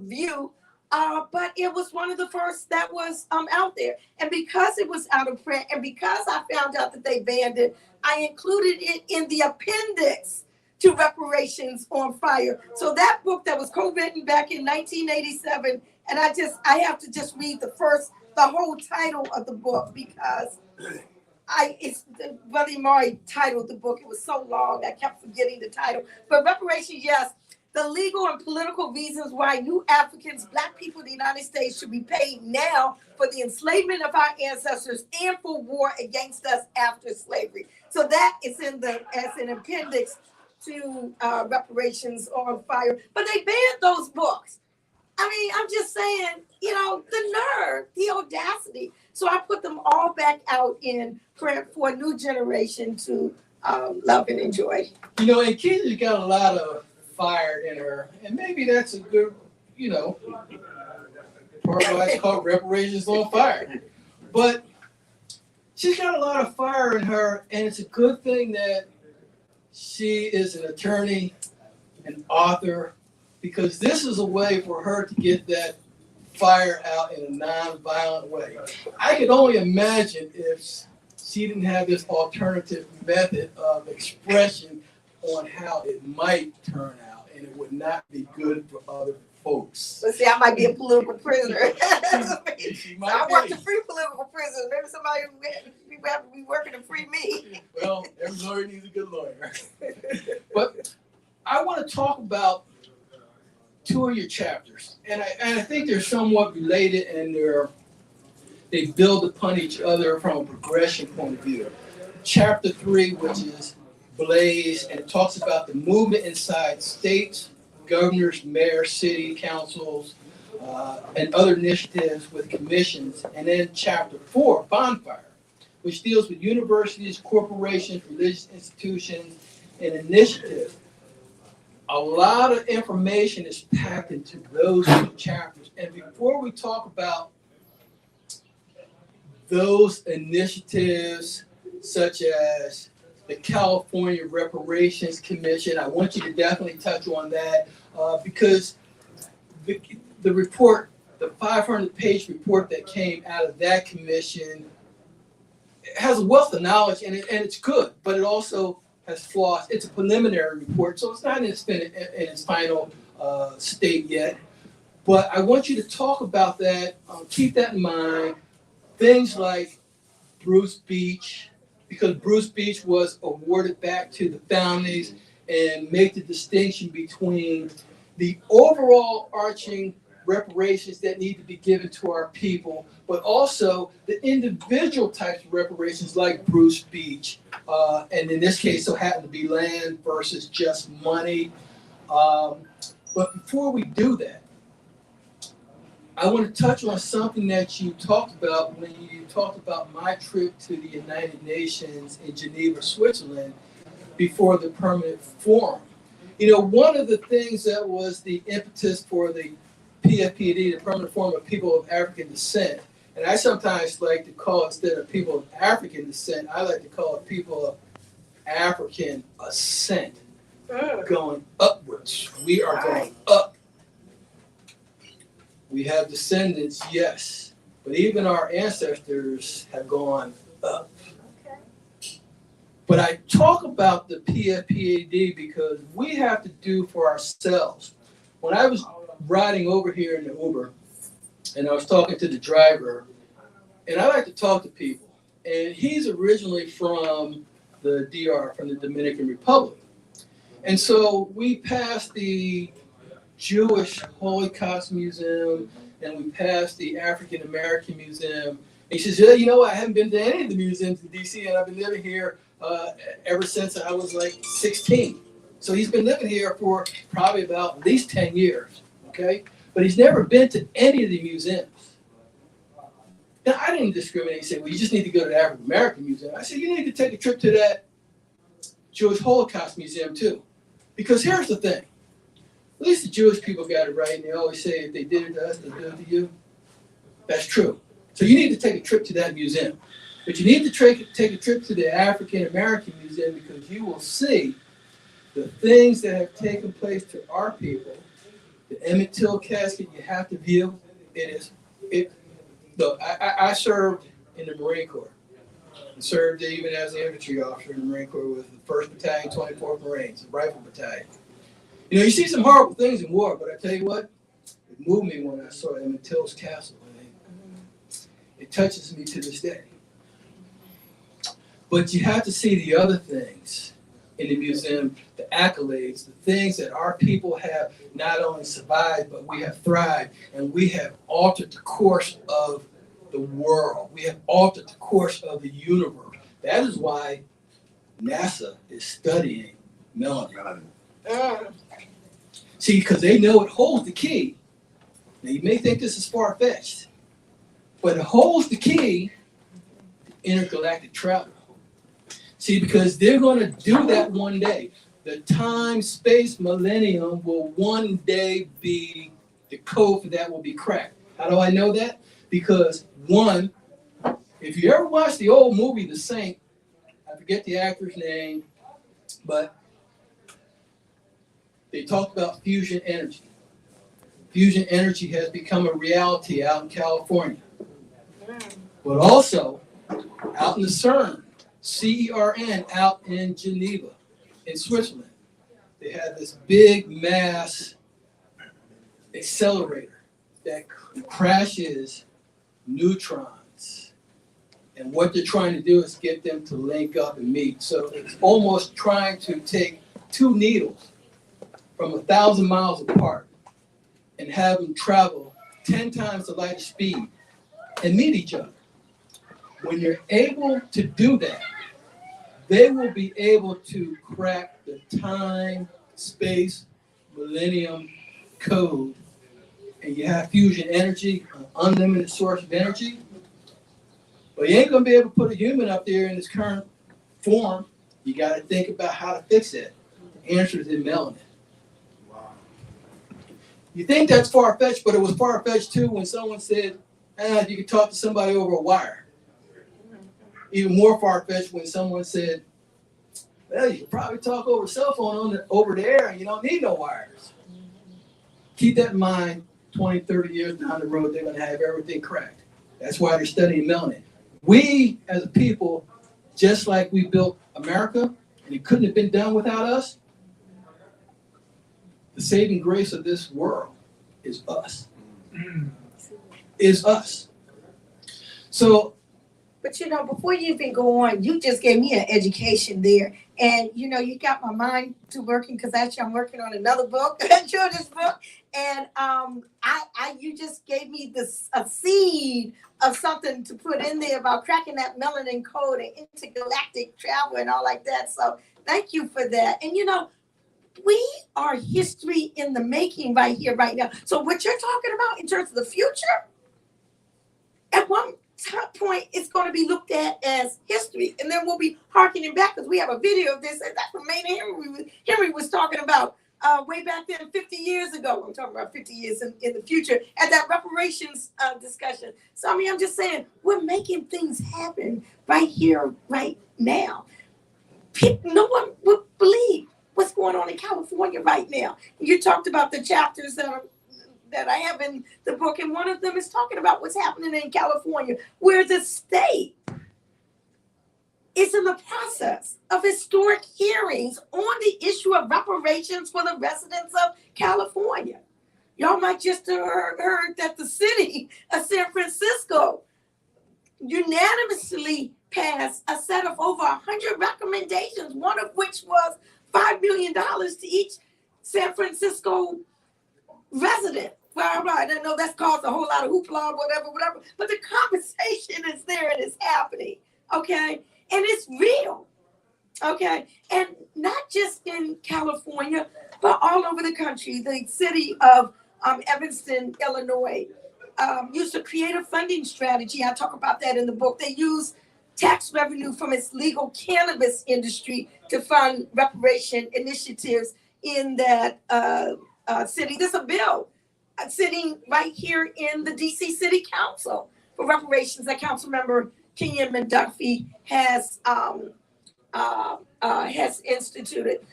view. But it was one of the first that was out there. And because it was out of print, and because I found out that they banned it, I included it in the appendix to Reparations on Fire. So that book that was co-written back in 1987, and I have to just read the whole title of the book, because Brother Imari titled the book. It was so long, I kept forgetting the title. But Reparations Yes, the legal and political reasons why you Africans, Black people in the United States, should be paid now for the enslavement of our ancestors and for war against us after slavery. So that is as an appendix to Reparations on Fire. But they banned those books. I mean, I'm just saying, you know, the nerve, the audacity. So I put them all back out in print for a new generation to love and enjoy. You know, and Keisha's got a lot of fire in her, and maybe that's a good, you know, part of why it's called Reparations on Fire. But she's got a lot of fire in her, and it's a good thing that She is an attorney, an author, because this is a way for her to get that fire out in a non-violent way. I could only imagine if she didn't have this alternative method of expression on how it might turn out, and it would not be good for other folks. But see, I might be a political prisoner. She might I work be. to free political prisoners. Maybe somebody people have to be working to free me. Well, every lawyer needs a good lawyer. But I want to talk about two of your chapters, and I think they're somewhat related, and they build upon each other from a progression point of view. Chapter 3, which is Blaze, and it talks about the movement inside states, governors, mayors, city councils, and other initiatives with commissions. And then chapter 4, Bonfire, which deals with universities, corporations, religious institutions, and initiatives. A lot of information is packed into those two chapters. And before we talk about those initiatives, such as the California Reparations Commission, I want you to definitely touch on that because the report, the 500-page report that came out of that commission has a wealth of knowledge, and it's good, but it also has flaws. It's a preliminary report, so it's not in its final state yet. But I want you to talk about that. Keep that in mind. Things like Bruce Beach, because Bruce Beach was awarded back to the foundings, and make the distinction between the overall arching reparations that need to be given to our people, but also the individual types of reparations like Bruce Beach, and in this case, so happen to be land versus just money. But before we do that, I want to touch on something that you talked about when you talked about my trip to the United Nations in Geneva, Switzerland, before the Permanent Forum. You know, one of the things that was the impetus for the PFPD, the Permanent Forum of People of African Descent, and I sometimes like to call it, instead of people of African descent, I like to call it people of African ascent, going upwards. We are going up. We have descendants, yes, but even our ancestors have gone up. But I talk about the PFPAD because we have to do for ourselves. When I was riding over here in the Uber, and I was talking to the driver, and I like to talk to people, and he's originally from the DR, from the Dominican Republic. And so we passed the Jewish Holocaust Museum, and we passed the African American Museum. And he says, yeah, you know what, I haven't been to any of the museums in DC, and I've been living here ever since I was like 16. So he's been living here for probably about at least 10 years, okay? But he's never been to any of the museums. Now, I didn't discriminate and say, well, you just need to go to the African American Museum. I said, you need to take a trip to that Jewish Holocaust Museum too. Because here's the thing. At least the Jewish people got it right, and they always say if they did it to us, they'll do it to you. That's true. So you need to take a trip to that museum. But you need to take a trip to the African American Museum because you will see the things that have taken place to our people. The Emmett Till casket you have to view. Look, I served in the Marine Corps. I served even as an infantry officer in the Marine Corps with the 1st Battalion, 24th Marines, the Rifle Battalion. You know, you see some horrible things in war, but I tell you what, it moved me when I saw Emmett Till's castle. It touches me to this day. But you have to see the other things in the museum, the accolades, the things that our people have not only survived, but we have thrived, and we have altered the course of the world. We have altered the course of the universe. That is why NASA is studying melanin. See, because they know it holds the key. Now, you may think this is far-fetched, but it holds the key to intergalactic travel. See, because they're going to do that one day. The time-space millennium will one day be, the code for that will be cracked. How do I know that? Because one, if you ever watch the old movie The Saint, I forget the actor's name, but they talked about fusion energy. Fusion energy has become a reality out in California, but also out in the CERN, CERN out in Geneva, in Switzerland. They had this big mass accelerator that crashes neutrons. And what they're trying to do is get them to link up and meet. So it's almost trying to take two needles from 1,000 miles apart and have them travel 10 times the light of speed and meet each other. When you're able to do that, they will be able to crack the time, space, millennium code, and you have fusion energy, an unlimited source of energy. But you ain't gonna be able to put a human up there in its current form. You gotta think about how to fix it. The answer is in melanin. You think that's far-fetched, but it was far-fetched too when someone said, you could talk to somebody over a wire. Even more far-fetched when someone said, well, you could probably talk over a cell phone over the air and you don't need no wires. Keep that in mind, 20, 30 years down the road, they're gonna have everything cracked. That's why they're studying melanin. We, as a people, just like we built America, and it couldn't have been done without us, the saving grace of this world is us. Is us. So, but before you even go on, you just gave me an education there. And you got my mind to working, because actually I'm working on another book, a children's book. And you just gave me a seed of something to put in there about cracking that melanin code and intergalactic travel and all like that. So thank you for that. And we are history in the making right here, right now. So what you're talking about in terms of the future, at one point it's going to be looked at as history, and then we'll be harkening back, because we have a video of this, and that's what Maynard Henry was talking about way back then 50 years ago. I'm talking about 50 years in the future at that reparations discussion. So I'm just saying, we're making things happen right here, right now. No one would believe what's going on in California right now. You talked about the chapters that I have in the book, and one of them is talking about what's happening in California, where the state is in the process of historic hearings on the issue of reparations for the residents of California. Y'all might just have heard that the city of San Francisco unanimously passed a set of over 100 recommendations, one of which was $5 million to each San Francisco resident. Well, I don't know, that's caused a whole lot of hoopla, whatever, but the conversation is there and it's happening, okay? And it's real, okay? And not just in California, but all over the country. The city of Evanston, Illinois, used a creative funding strategy. I talk about that in the book. They use tax revenue from its legal cannabis industry to fund reparation initiatives in that city. There's a bill sitting right here in the DC City Council for reparations that Council Member Kenyon McDuffie has instituted.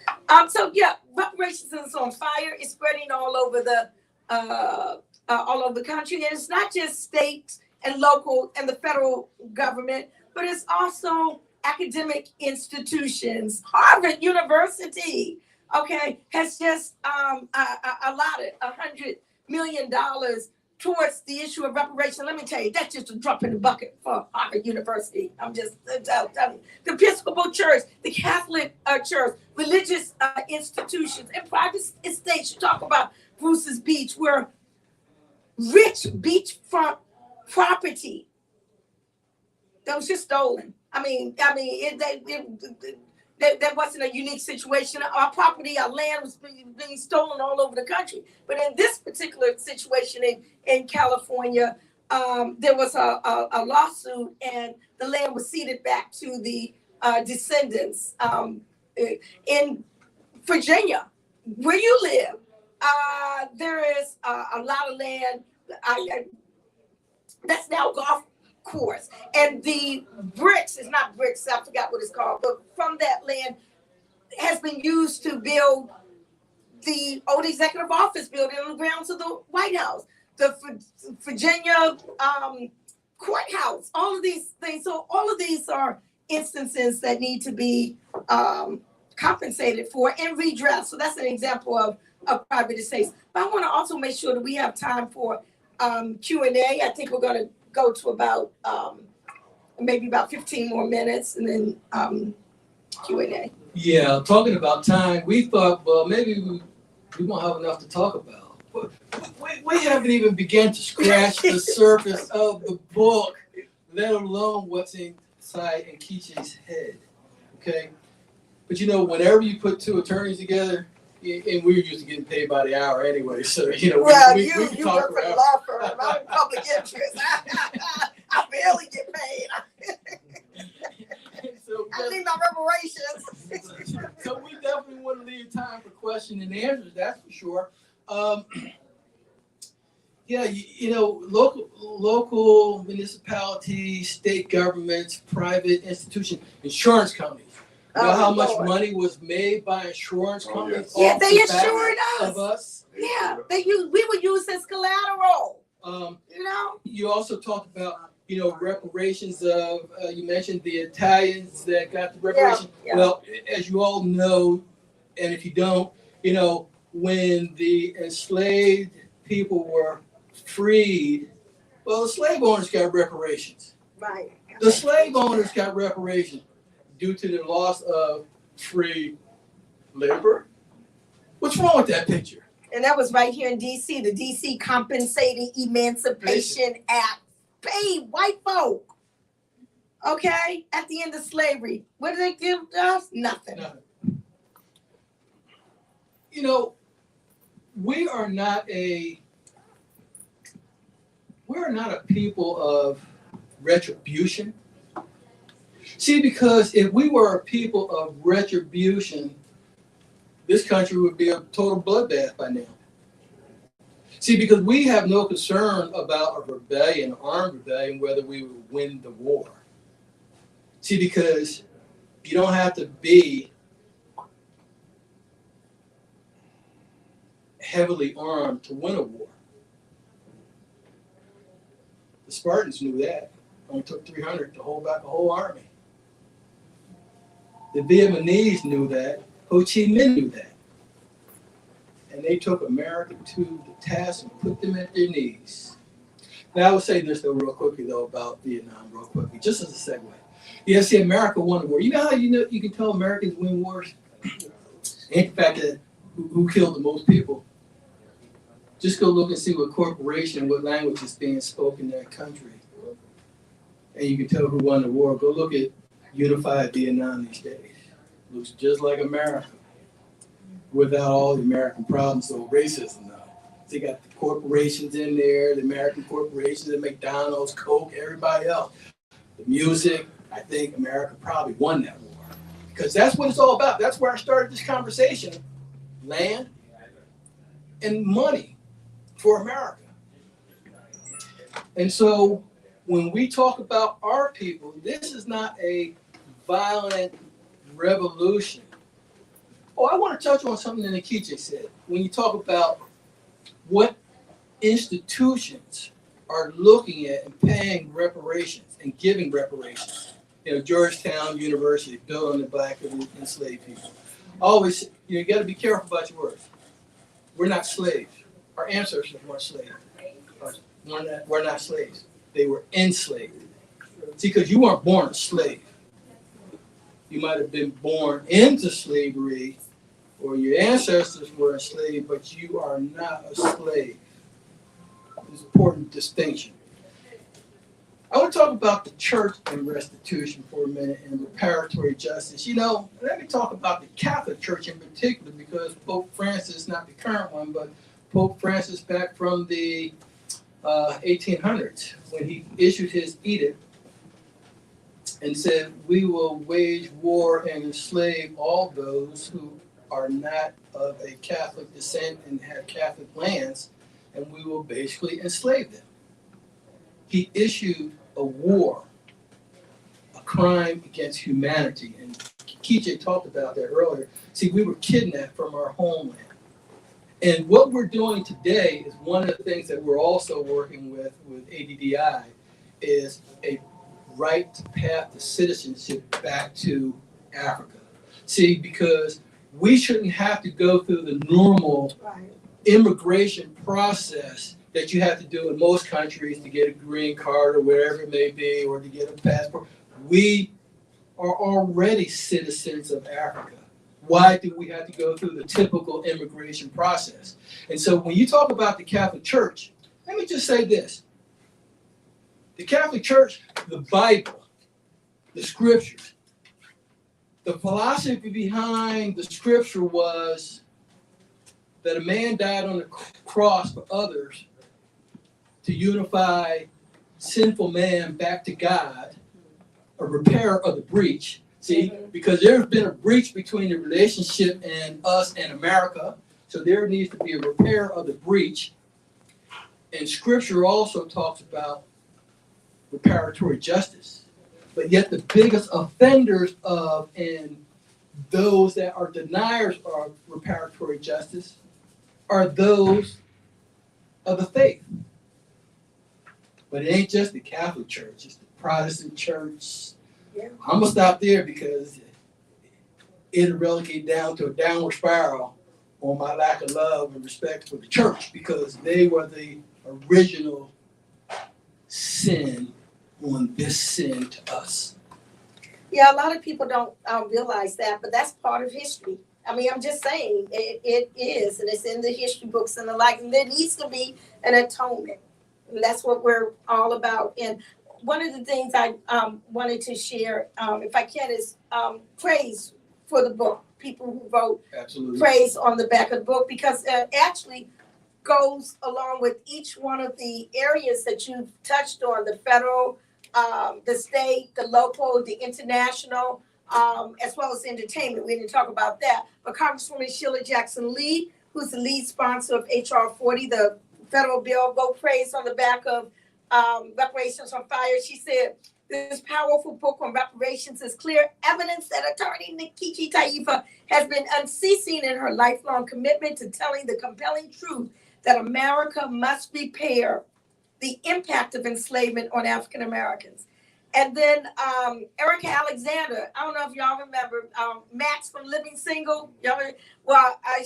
So yeah, reparations is on fire. It's spreading all over the country, and it's not just states and local and the federal government, but it's also academic institutions. Harvard University, okay, has just allotted $100 million towards the issue of reparation. Let me tell you, that's just a drop in the bucket for Harvard University. I'm just telling you. The Episcopal Church, the Catholic Church, religious institutions, and private estates. You talk about Bruce's Beach, where rich beachfront property that was just stolen. That wasn't a unique situation. Our property, our land was being stolen all over the country. But in this particular situation in California, there was a lawsuit, and the land was ceded back to the descendants. In Virginia, where you live, there is a lot of land that's now golf course, and the bricks, it's not bricks, I forgot what it's called, but from that land has been used to build the old executive office building on the grounds of the White House, the Virginia courthouse, all of these things. So all of these are instances that need to be compensated for and redressed. So that's an example of private estates. But I want to also make sure that we have time for Q&A. I think we're going to go to about maybe about 15 more minutes and then Q&A. Yeah, talking about time, we thought, well, maybe we won't have enough to talk about. But we haven't even begun to scratch the surface of the book, let alone what's inside Nkechi's head. Okay? But you know, whenever you put two attorneys together, and we're used to getting paid by the hour anyway, so you know, well, we you can talk work for the forever. law firm. I'm in public interest. I barely get paid. So, I need my reparations. so we definitely want to leave time for questions and answers, that's for sure. Yeah, you know, local municipalities, state governments, private institutions, insurance companies. You know how much money was made by insurance companies? Yeah, off they the back insured of us. Yeah, we would use as collateral. You know. You also talked about, you know, reparations of, you mentioned the Italians that got the reparations. Yeah. Well, as you all know, and if you don't, you know, when the enslaved people were freed, well, the slave owners got reparations. Right. The slave owners got reparations due to the loss of free labor. What's wrong with that picture? And that was right here in D.C., the D.C. Compensating Emancipation Act. Paid white folk, okay, at the end of slavery. What did they give us? Nothing. You know, we are not a people of retribution. See, because if we were a people of retribution, this country would be a total bloodbath by now. See, because we have no concern about a rebellion, armed rebellion, whether we would win the war. See, because you don't have to be heavily armed to win a war. The Spartans knew that. It only took 300 to hold back a whole army. The Vietnamese knew that. Ho Chi Minh knew that. And they took America to the task and put them at their knees. Now, I will say this, though, real quickly, though, about Vietnam, real quickly, just as a segue. Yeah, see, America won the war. You know how you can tell Americans win wars? Ain't the fact that who killed the most people. Just go look and see what corporation, what language is being spoken in that country. And you can tell who won the war. Go look at unified Vietnam these days. Looks just like America, without all the American problems, so racism now. They got the corporations in there, the American corporations, the McDonald's, Coke, everybody else. The music, I think America probably won that war. Because that's what it's all about. That's where I started this conversation. Land and money for America. And so when we talk about our people, this is not a violent revolution. Oh, I want to touch on something that Nkechi said. When you talk about what institutions are looking at and paying reparations and giving reparations. You know, Georgetown University, built on the back of enslaved people. Always, you got to be careful about your words. We're not slaves. Our ancestors weren't slaves. We're not slaves. They were enslaved. See, because you weren't born a slave. You might have been born into slavery, or your ancestors were enslaved, but you are not a slave. It's an important distinction. I want to talk about the church and restitution for a minute and reparatory justice. You know, let me talk about the Catholic Church in particular, because Pope Francis, not the current one, but Pope Francis back from the 1800s, when he issued his edict and said, we will wage war and enslave all those who are not of a Catholic descent and have Catholic lands, and we will basically enslave them. He issued a war, a crime against humanity, and Nkechi talked about that earlier. See, we were kidnapped from our homeland. And what we're doing today is one of the things that we're also working with ADDI is a right path to citizenship back to Africa. See, because we shouldn't have to go through the normal immigration process that you have to do in most countries to get a green card or whatever it may be, or to get a passport. We are already citizens of Africa. Why do we have to go through the typical immigration process? And so when you talk about the Catholic Church, let me just say this. The Catholic Church, the Bible, the scriptures, the philosophy behind the scripture was that a man died on the cross for others to unify sinful man back to God, a repair of the breach. See, because there's been a breach between the relationship and us and America, so there needs to be a repair of the breach. And scripture also talks about reparatory justice. But yet the biggest offenders of and those that are deniers of reparatory justice are those of the faith. But it ain't just the Catholic Church, it's the Protestant Church. Yeah. I'm gonna stop there because it'll relegate down to a downward spiral on my lack of love and respect for the church, because they were the original sin on this sin to us. Yeah, a lot of people don't realize that, but that's part of history. I mean, I'm just saying it is, and it's in the history books and the like, and there needs to be an atonement. And that's what we're all about. And one of the things I wanted to share, if I can, is praise for the book. People who wrote Absolutely. Praise on the back of the book, because it actually goes along with each one of the areas that you've touched on, the federal, the state, the local, the international, as well as entertainment. We didn't talk about that. But Congresswoman Sheila Jackson Lee, who's the lead sponsor of H.R. 40, the federal bill, wrote praise on the back of Reparations on Fire. She said, this powerful book on reparations is clear evidence that attorney Nkechi Taifa has been unceasing in her lifelong commitment to telling the compelling truth that America must repair the impact of enslavement on African Americans. And then Erica Alexander, I don't know if y'all remember Max from Living Single.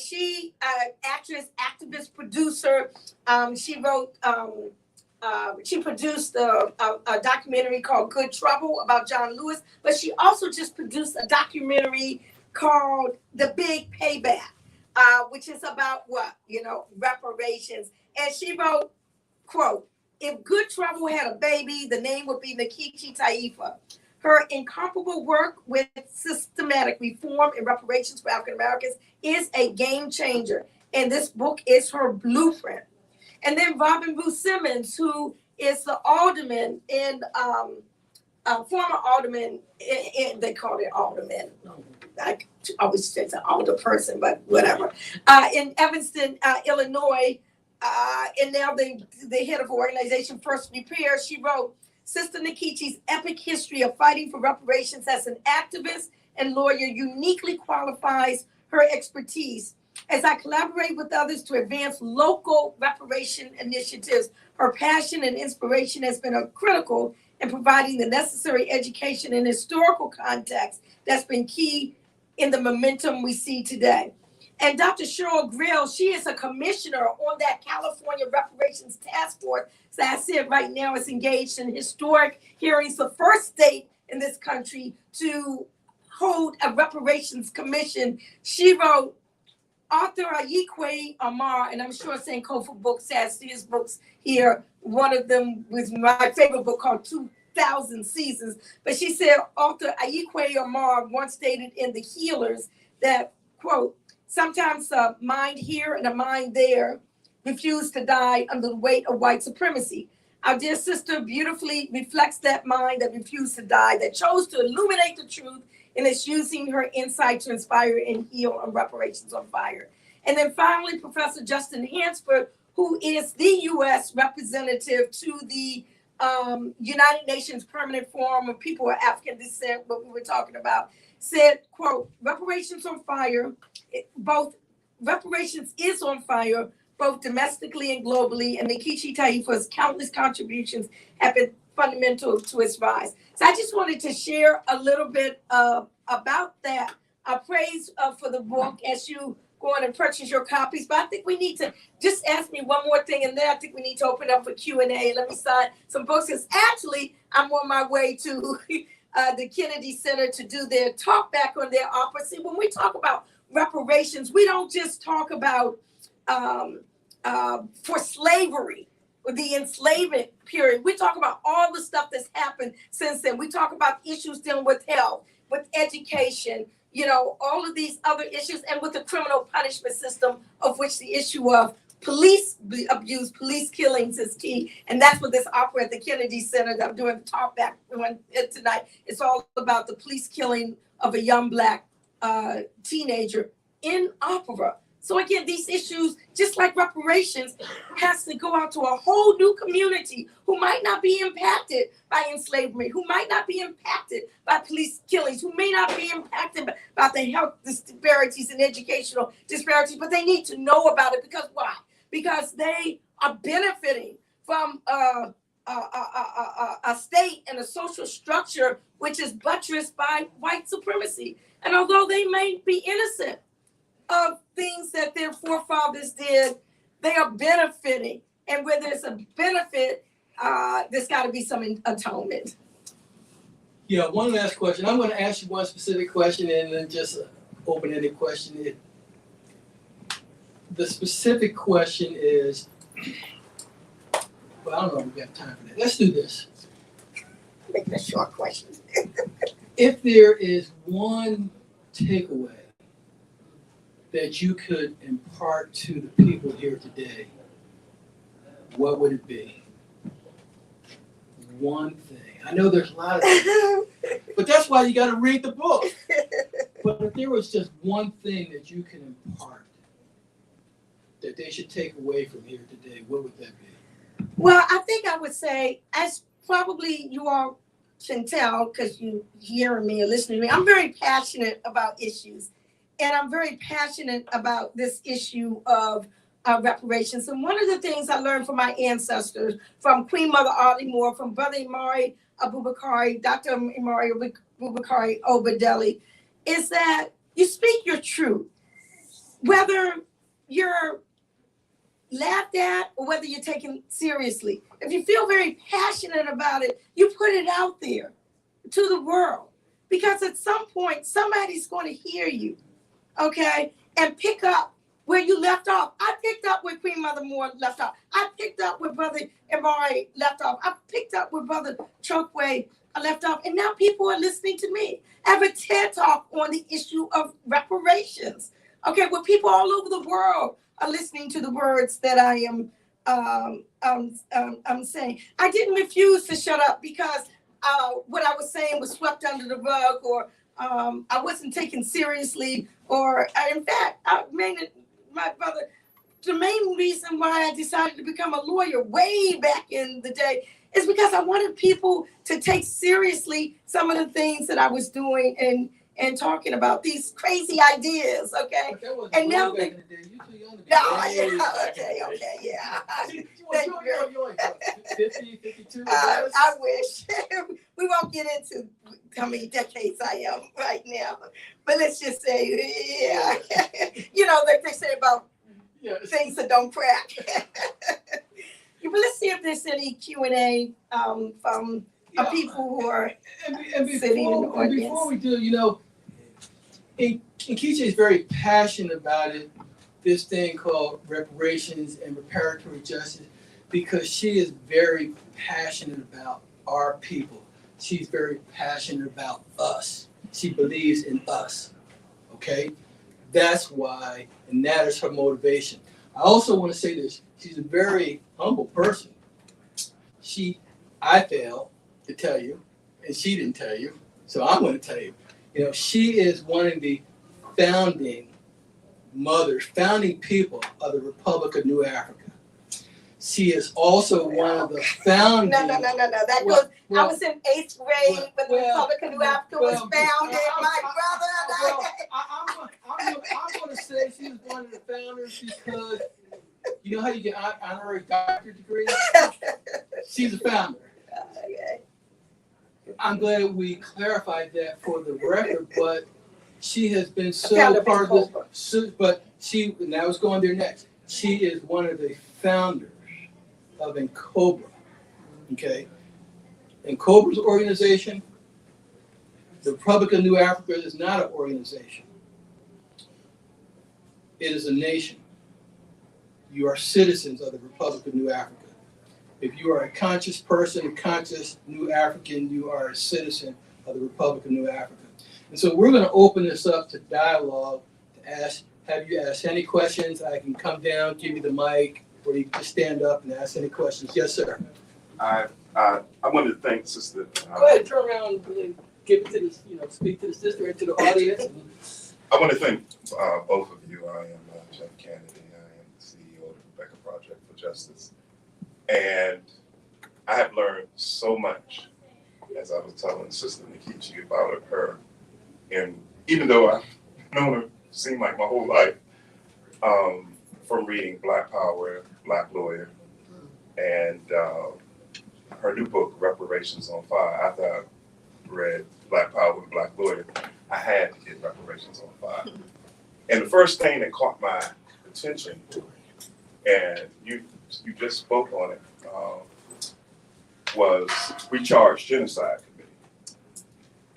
She actress, activist, producer. She wrote. She produced a documentary called Good Trouble about John Lewis, but she also just produced a documentary called The Big Payback, which is about what? Reparations. And she wrote, quote, if Good Trouble had a baby, the name would be Nkechi Taifa. Her incomparable work with systematic reform and reparations for African Americans is a game changer, and this book is her blueprint. And then Robin Bruce Simmons, who is the alderman in, former alderman, they call it alderman. I always say it's an alder person, but whatever. In Evanston, Illinois, and now the head of organization First Repair, she wrote, Sister Nkechi's epic history of fighting for reparations as an activist and lawyer uniquely qualifies her expertise. As I collaborate with others to advance local reparation initiatives, her passion and inspiration has been critical in providing the necessary education and historical context that's been key in the momentum we see today. And Dr. Cheryl Grill, she is a commissioner on that California Reparations Task Force. So I said right now is engaged in historic hearings, the first state in this country to hold a reparations commission. She wrote, author Ayikwe Amar, and I'm sure Sankofa Books has his books here. One of them was my favorite book called 2000 Seasons. But she said, author Ayikwe Amar once stated in The Healers that, quote, sometimes a mind here and a mind there refuse to die under the weight of white supremacy. Our dear sister beautifully reflects that mind that refused to die, that chose to illuminate the truth, and is using her insight to inspire and heal on Reparations on Fire. And then finally, Professor Justin Hansford, who is the U.S. representative to the United Nations Permanent Forum of People of African Descent, what we were talking about, said, quote, Reparations on Fire, both reparations is on fire, both domestically and globally, and Nkechi Taifa's countless contributions have been fundamental to its rise. So I just wanted to share a little bit about that. I praise for the book as you go on and purchase your copies, but I think we need to just ask me one more thing, and then I think we need to open up for Q&A. Let me sign some books, because actually I'm on my way to the Kennedy Center to do their talk back on their opera. See, when we talk about reparations, we don't just talk about for slavery, the enslavement period. We talk about all the stuff that's happened since then. We talk about issues dealing with health, with education, you know, all of these other issues, and with the criminal punishment system, of which the issue of police abuse, police killings is key. And that's what this opera at the Kennedy Center that I'm doing the talk back on tonight. It's all about the police killing of a young Black teenager in opera. So again, these issues, just like reparations, has to go out to a whole new community who might not be impacted by enslavement, who might not be impacted by police killings, who may not be impacted by the health disparities and educational disparities, but they need to know about it. Because why? Because they are benefiting from a state and a social structure which is buttressed by white supremacy. And although they may be innocent of things that their forefathers did, they are benefiting. And where there's a benefit, there's got to be some atonement. Yeah, one last question. I'm going to ask you one specific question and then just an open-ended question. The specific question is, well, I don't know if we have time for that. Let's do this. Make it a short question. If there is one takeaway that you could impart to the people here today, what would it be? One thing. I know there's a lot of things, but that's why you got to read the book. But if there was just one thing that you can impart that they should take away from here today, what would that be? Well, I think I would say, as probably you all can tell because you hearing me or listening to me, I'm very passionate about issues. And I'm very passionate about this issue of reparations. And one of the things I learned from my ancestors, from Queen Mother Audley Moore, from Brother Imari Abubakari, Dr. Imari Abubakari Obadele, is that you speak your truth. Whether you're laughed at or whether you're taken seriously. If you feel very passionate about it, you put it out there to the world. Because at some point, somebody's going to hear you. Okay, and pick up where you left off. I picked up where Queen Mother Moore left off. I picked up where Brother Imari left off. I picked up where Brother Chokwe left off. And now people are listening to me. I have a TED Talk on the issue of reparations. Okay, where people all over the world are listening to the words that I am saying. I didn't refuse to shut up because what I was saying was swept under the rug, or I wasn't taken seriously, or in fact, my brother, the main reason why I decided to become a lawyer way back in the day is because I wanted people to take seriously some of the things that I was doing and talking about, these crazy ideas, okay? And now they... You're too young to be okay, yeah. You're like 50, 52? I wish. We won't get into how many decades I am right now. But let's just say, yeah. You know, like they say about things that don't crack. But let's see if there's any Q&A from people who are sitting in the audience. Before we do, you know, Nkechi is very passionate about it, this thing called reparations and reparatory justice, because she is very passionate about our people. She's very passionate about us. She believes in us, okay? That's why, and that is her motivation. I also want to say this. She's a very humble person. I failed to tell you, and she didn't tell you, so I'm going to tell you. You know, she is one of the founding people of the Republic of New Africa. She is also one of the founding... No. That goes... I was in 8th grade when the Republic of New Africa was founded. My brother and I... I'm gonna say she's one of the founders because you know how you get honorary doctorate degree? She's a founder. Okay. I'm glad we clarified that for the record, but she has been so Founder part of Cobra. this. But she, and I was going there next. She is one of the founders of Cobra. Okay, Cobra's organization. The Republic of New Africa is not an organization. It is a nation. You are citizens of the Republic of New Africa. If you are a conscious person, a conscious New African, you are a citizen of the Republic of New Africa. And so we're going to open this up to dialogue, to have you ask any questions. I can come down, give you the mic, or you can just stand up and ask any questions. Yes, sir. I wanted to thank Sister. Go ahead, turn around and give it to the, speak to the sister and to the audience. I want to thank both of you. I am Jeff Kennedy. I am the CEO of the Rebecca Project for Justice. And I have learned so much, as I was telling Sister Nkechi about her. And even though I've known her, seemed like my whole life, from reading Black Power, Black Lawyer, and her new book, Reparations on Fire. After I read Black Power, Black Lawyer, I had to get Reparations on Fire. And the first thing that caught my attention, and you just spoke on it, was We Charge Genocide Committee.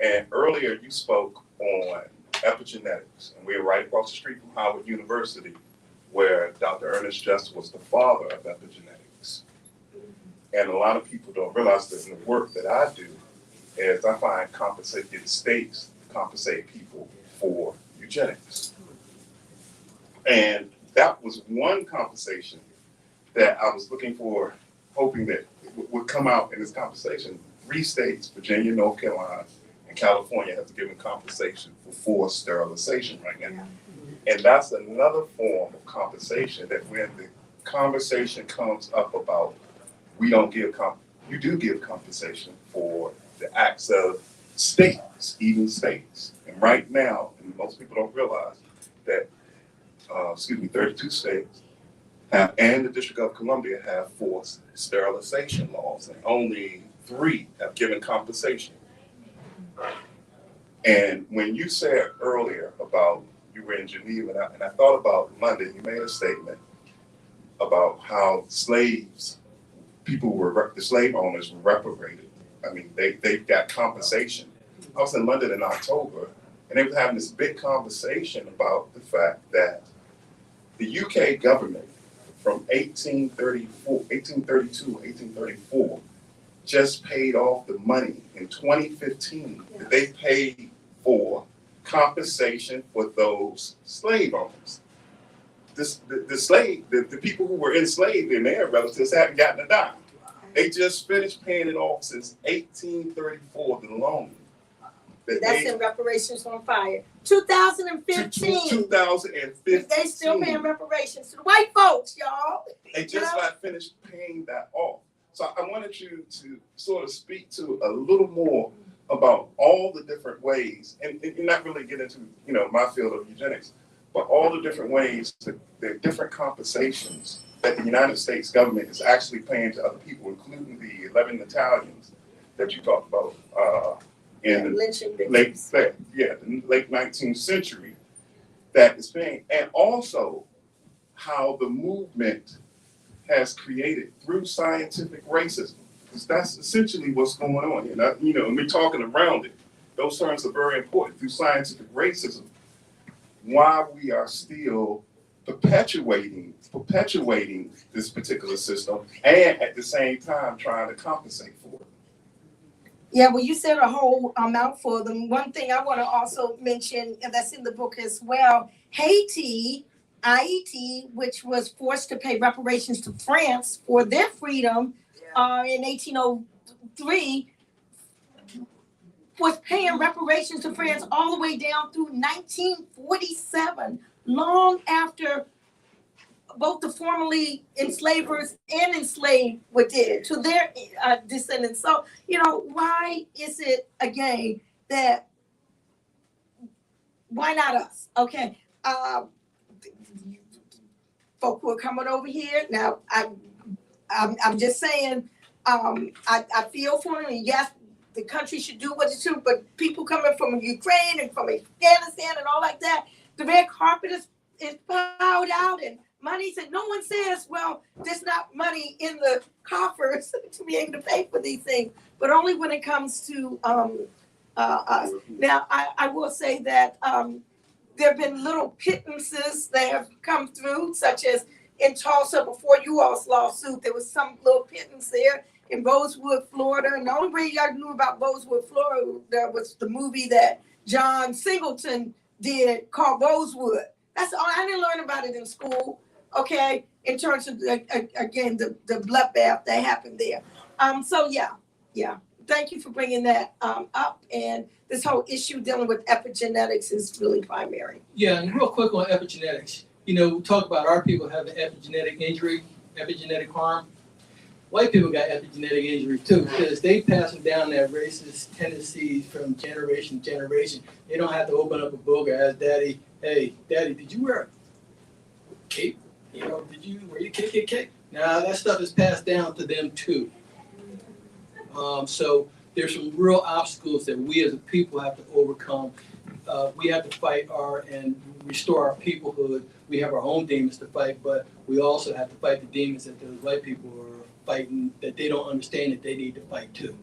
And earlier you spoke on epigenetics, and we were right across the street from Howard University, where Dr. Ernest Just was the father of epigenetics. And a lot of people don't realize that in the work that I do is I find compensated states compensate people for eugenics. And that was one compensation that I was looking for, hoping that would come out in this conversation. 3 states, Virginia, North Carolina, and California, have given compensation for forced sterilization right now. And that's another form of compensation that when the conversation comes up about we don't give you do give compensation for the acts of states, even states. And right now, and most people don't realize that, 32 states and the District of Columbia have forced sterilization laws, and only 3 have given compensation. And when you said earlier about you were in Geneva, and I thought about London, you made a statement about how slaves, the slave owners were reparated. I mean, they got compensation. I was in London in October, and they were having this big conversation about the fact that the UK government from 1832, 1834, just paid off the money in 2015 that they paid for compensation for those slave owners. The people who were enslaved and their relatives haven't gotten a dime. They just finished paying it off since 1834, the loan. That's in Reparations on Fire. 2015. 2015. They still paying reparations to the white folks, y'all. They just got finished paying that off. So I wanted you to sort of speak to a little more about all the different ways, and not really get into my field of eugenics, but all the different ways, the different compensations that the United States government is actually paying to other people, including the 11 Italians that you talked about in the late 19th century, that is paying, and also how the movement has created through scientific racism, because that's essentially what's going on. And we're talking around it. Those terms are very important. Through scientific racism, why we are still perpetuating this particular system, and at the same time trying to compensate for it. Yeah, well, you said a whole mouthful. The one thing I want to also mention, and that's in the book as well, Haiti, which was forced to pay reparations to France for their freedom in 1803, was paying reparations to France all the way down through 1947, long after both the formerly enslavers and enslaved were dead to their descendants. So, why is it, again, that, why not us? Okay. folk who are coming over here. Now, I'm just saying, I feel for them. And yes, the country should do what it should, but people coming from Ukraine and from Afghanistan and all like that, the red carpet is plowed out and money said, no one says, well, there's not money in the coffers to be able to pay for these things, but only when it comes to us. Now, I will say that there have been little pittances that have come through, such as in Tulsa before you all's lawsuit, there was some little pittance there in Rosewood, Florida. And the only way y'all knew about Rosewood, Florida, there was the movie that John Singleton did called Rosewood. That's all. I didn't learn about it in school, okay, in terms of, again, the bloodbath that happened there. So, yeah. Thank you for bringing that up. And this whole issue dealing with epigenetics is really primary. Yeah, and real quick on epigenetics. You know, we talk about our people having epigenetic injury, epigenetic harm. White people got epigenetic injury too, because they passing down that racist tendencies from generation to generation. They don't have to open up a book or ask daddy, hey, daddy, did you wear a cape? You know, were you KKK? Nah, that stuff is passed down to them too. So there's some real obstacles that we as a people have to overcome. We have to fight and restore our peoplehood. We have our own demons to fight, but we also have to fight the demons that those white people are fighting, that they don't understand that they need to fight too.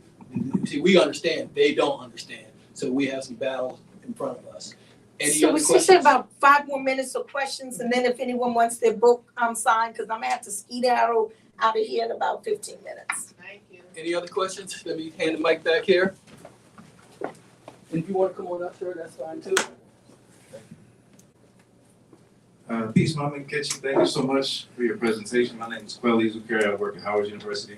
See, we understand, they don't understand. So we have some battles in front of us. So we just have about 5 more minutes of questions, and then if anyone wants their book signed, because I'm gonna have to skedaddle out of here in about 15 minutes. Thank you. Any other questions? Let me hand the mic back here. And if you want to come on up, sir, that's fine too. Peace, Mama Nkechi. Thank you so much for your presentation. My name is Kweli Zukeri. I work at Howard University.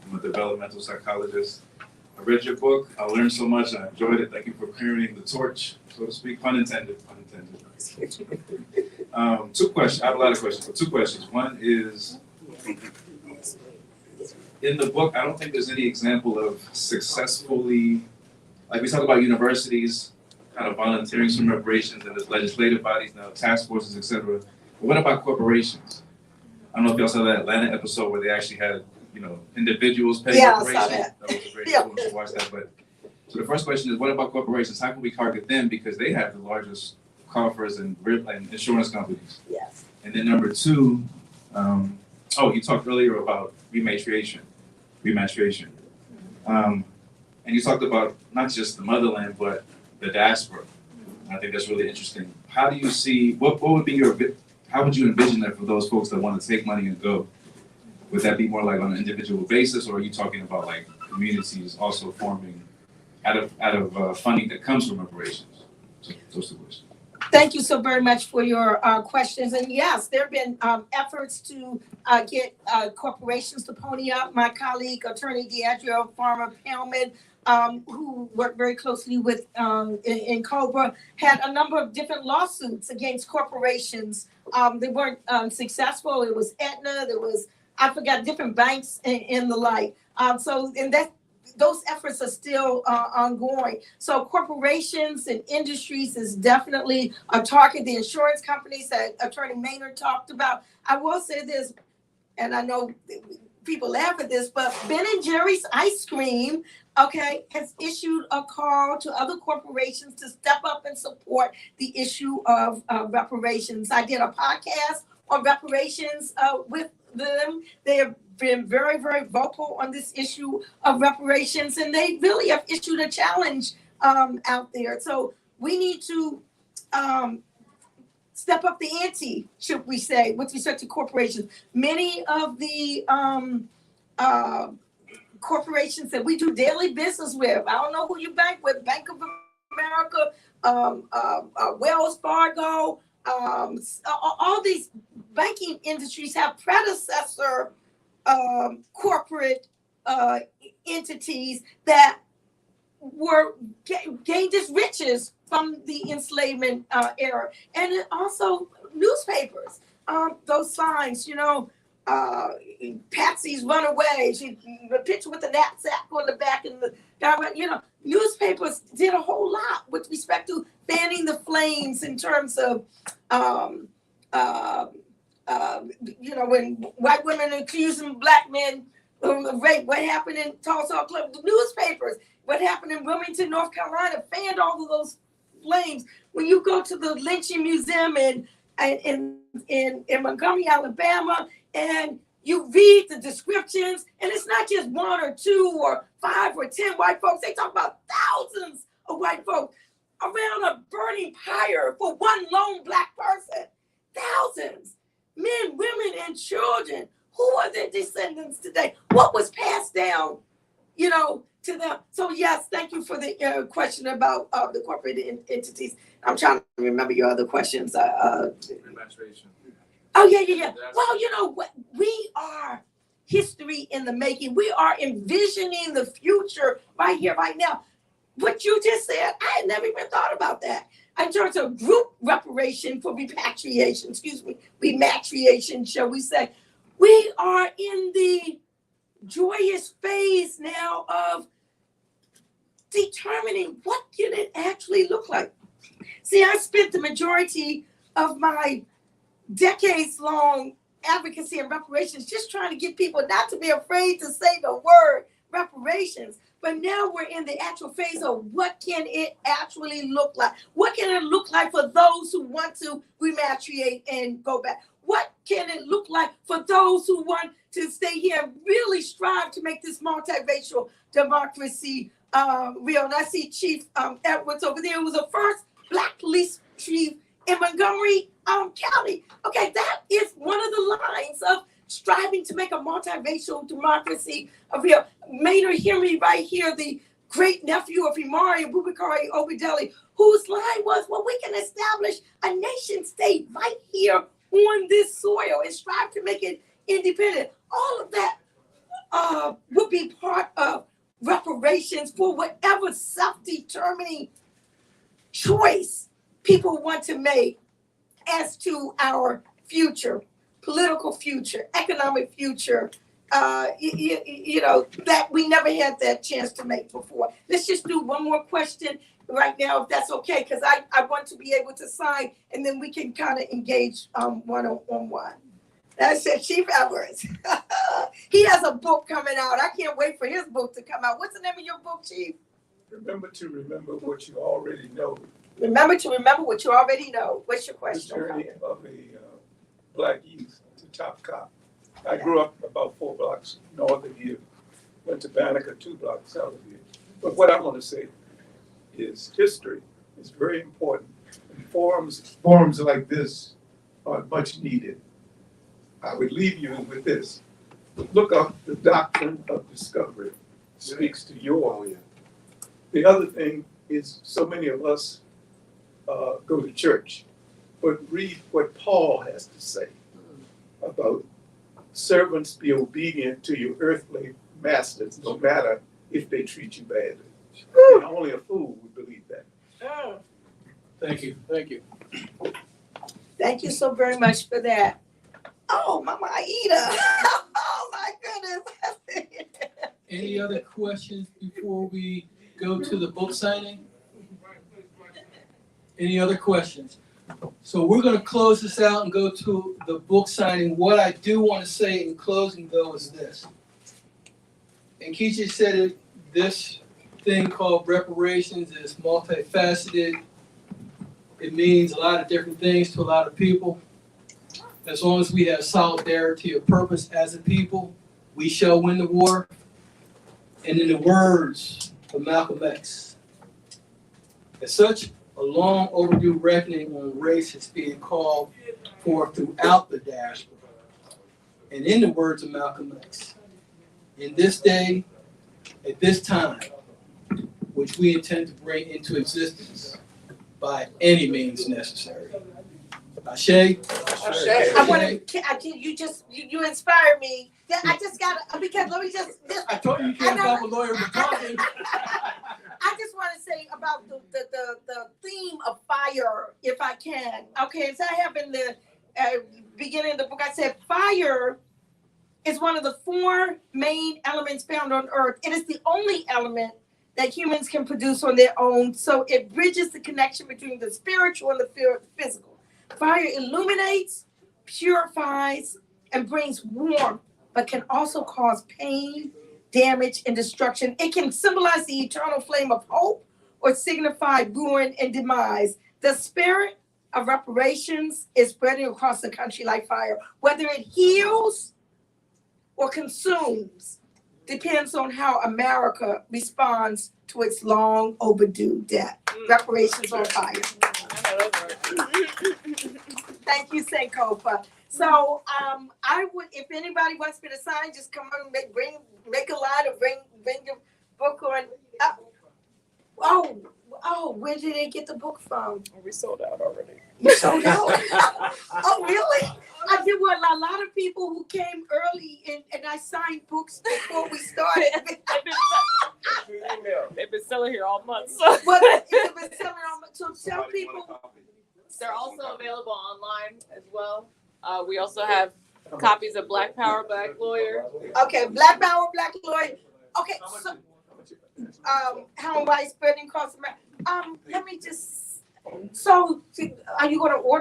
I'm a developmental psychologist. I read your book. I learned so much. I enjoyed it. Thank you for carrying the torch, so to speak. Pun intended. Pun intended. 2 questions. I have a lot of questions, but 2 questions. One is, in the book, I don't think there's any example of successfully, like we talk about universities kind of volunteering some reparations, and there's legislative bodies now, task forces, etc. But what about corporations? I don't know if y'all saw that Atlanta episode where they actually had, individuals pay reparations. I saw that. That was a great influence to watch that. But so the first question is, what about corporations? How can we target them, because they have the largest coffers and insurance companies? Yes. And then number 2, you talked earlier about repatriation. And you talked about not just the motherland, but the diaspora. And I think that's really interesting. How do you see, what would be how would you envision that for those folks that want to take money and go? Would that be more like on an individual basis, or are you talking about like communities also forming out of funding that comes from reparations? So those 2 questions. Thank you so very much for your questions. And yes, there have been efforts to get corporations to pony up. My colleague, Attorney Deandra Farmer-Pelman, who worked very closely with in COBRA, had a number of different lawsuits against corporations. They weren't successful. It was Aetna, there was, I forgot, different banks and the like. Those efforts are still ongoing. So corporations and industries is definitely a target. The insurance companies that Attorney Maynard talked about. I will say this, and I know people laugh at this, but Ben & Jerry's ice cream, has issued a call to other corporations to step up and support the issue of reparations. I did a podcast on reparations with them. They have been very, very vocal on this issue of reparations, and they really have issued a challenge out there. So we need to step up the ante, should we say, with respect to corporations. Many of the corporations that we do daily business with, I don't know who you bank with, Bank of America, Wells Fargo, all these banking industries have predecessor corporate entities that gained its riches from the enslavement era. And it also newspapers, those signs, Patsy's run away. She the picture with the knapsack on the back and the newspapers did a whole lot with respect to fanning the flames in terms of, when white women accusing black men of rape, what happened in Tulsa, Oklahoma, the newspapers, what happened in Wilmington, North Carolina, fanned all of those flames. When you go to the lynching museum in Montgomery, Alabama, and you read the descriptions, and it's not just 1 or 2 or 5 or 10 white folks. They talk about thousands of white folks around a burning pyre for one lone black person. Thousands, men, women, and children. Who are their descendants today? What was passed down, to them? So yes, thank you for the question about the corporate entities. I'm trying to remember your other questions. Repatriation. Oh, yeah. Well, you know what? We are history in the making. We are envisioning the future right here, right now. What you just said, I had never even thought about that. In terms of group reparation for repatriation, repatriation, shall we say. We are in the joyous phase now of determining what can it actually look like. See, I spent the majority of my decades-long advocacy and reparations just trying to get people not to be afraid to say the word reparations. But now we're in the actual phase of what can it actually look like? What can it look like for those who want to rematriate and go back? What can it look like for those who want to stay here and really strive to make this multiracial democracy real? And I see Chief Edwards over there, who was the first Black police chief in Montgomery County. Okay, that is one of the lines of striving to make a multiracial democracy real. Maynard Henry right here, the great nephew of Imari and Obadele, whose line was, well, we can establish a nation state right here on this soil and strive to make it independent. All of that would be part of reparations for whatever self-determining choice people want to make as to our future, political future, economic future, that we never had that chance to make before. Let's just do one more question right now, if that's okay, because I want to be able to sign, and then we can kind of engage one-on-one. That's it, Chief Edwards. He has a book coming out. I can't wait for his book to come out. What's the name of your book, Chief? Remember to remember what you already know. Remember to remember what you already know. What's your question? The journey of a Black youth to Top Cop. I grew up about 4 blocks north of here. Went to Banneker 2 blocks south of here. But what I want to say is history is very important. And forums like this are much needed. I would leave you with this. Look up the doctrine of discovery. It speaks to your. The other thing is so many of us go to church, but read what Paul has to say about servants be obedient to your earthly masters, no matter if they treat you badly. And only a fool would believe that. Thank you. Thank you so very much for that. Oh, Mama Aida. Oh, my goodness. Any other questions before we go to the book signing? Any other questions? So we're going to close this out and go to the book signing. What I do want to say in closing, though, is this. Nkechi said it, this thing called reparations is multifaceted. It means a lot of different things to a lot of people. As long as we have solidarity of purpose as a people, we shall win the war. And in the words of Malcolm X, as such, a long overdue reckoning on race is being called for throughout the diaspora. And in the words of Malcolm X, in this day, at this time, which we intend to bring into existence by any means necessary. Ashe. I want to, you inspire me. I just got to, because let me just. I told you can't help a lawyer from talking. I just want to say about the theme of fire, if I can. Okay, as I have in the beginning of the book, I said fire is one of the 4 main elements found on earth. It is the only element that humans can produce on their own. So it bridges the connection between the spiritual and the physical. Fire illuminates, purifies, and brings warmth, but can also cause pain, damage, and destruction. It can symbolize the eternal flame of hope or signify ruin and demise. The spirit of reparations is spreading across the country like fire. Whether it heals or consumes depends on how America responds to its long overdue debt. Reparations on fire. Thank you, Sankofa. So I would, if anybody wants me to sign, just come on and make a line or bring your book on. Oh, where did they get the book from? We sold out already. You sold out? Oh, really? I did what a lot of people who came early and I signed books before we started. They've been selling here all month. Well, it's been selling on, so tell people. They're also available online as well. We also have copies of Black Power, Black Lawyer. Okay, Black Power, Black Lawyer. Okay, so how white spreading across America. Let me just. So, are you going to order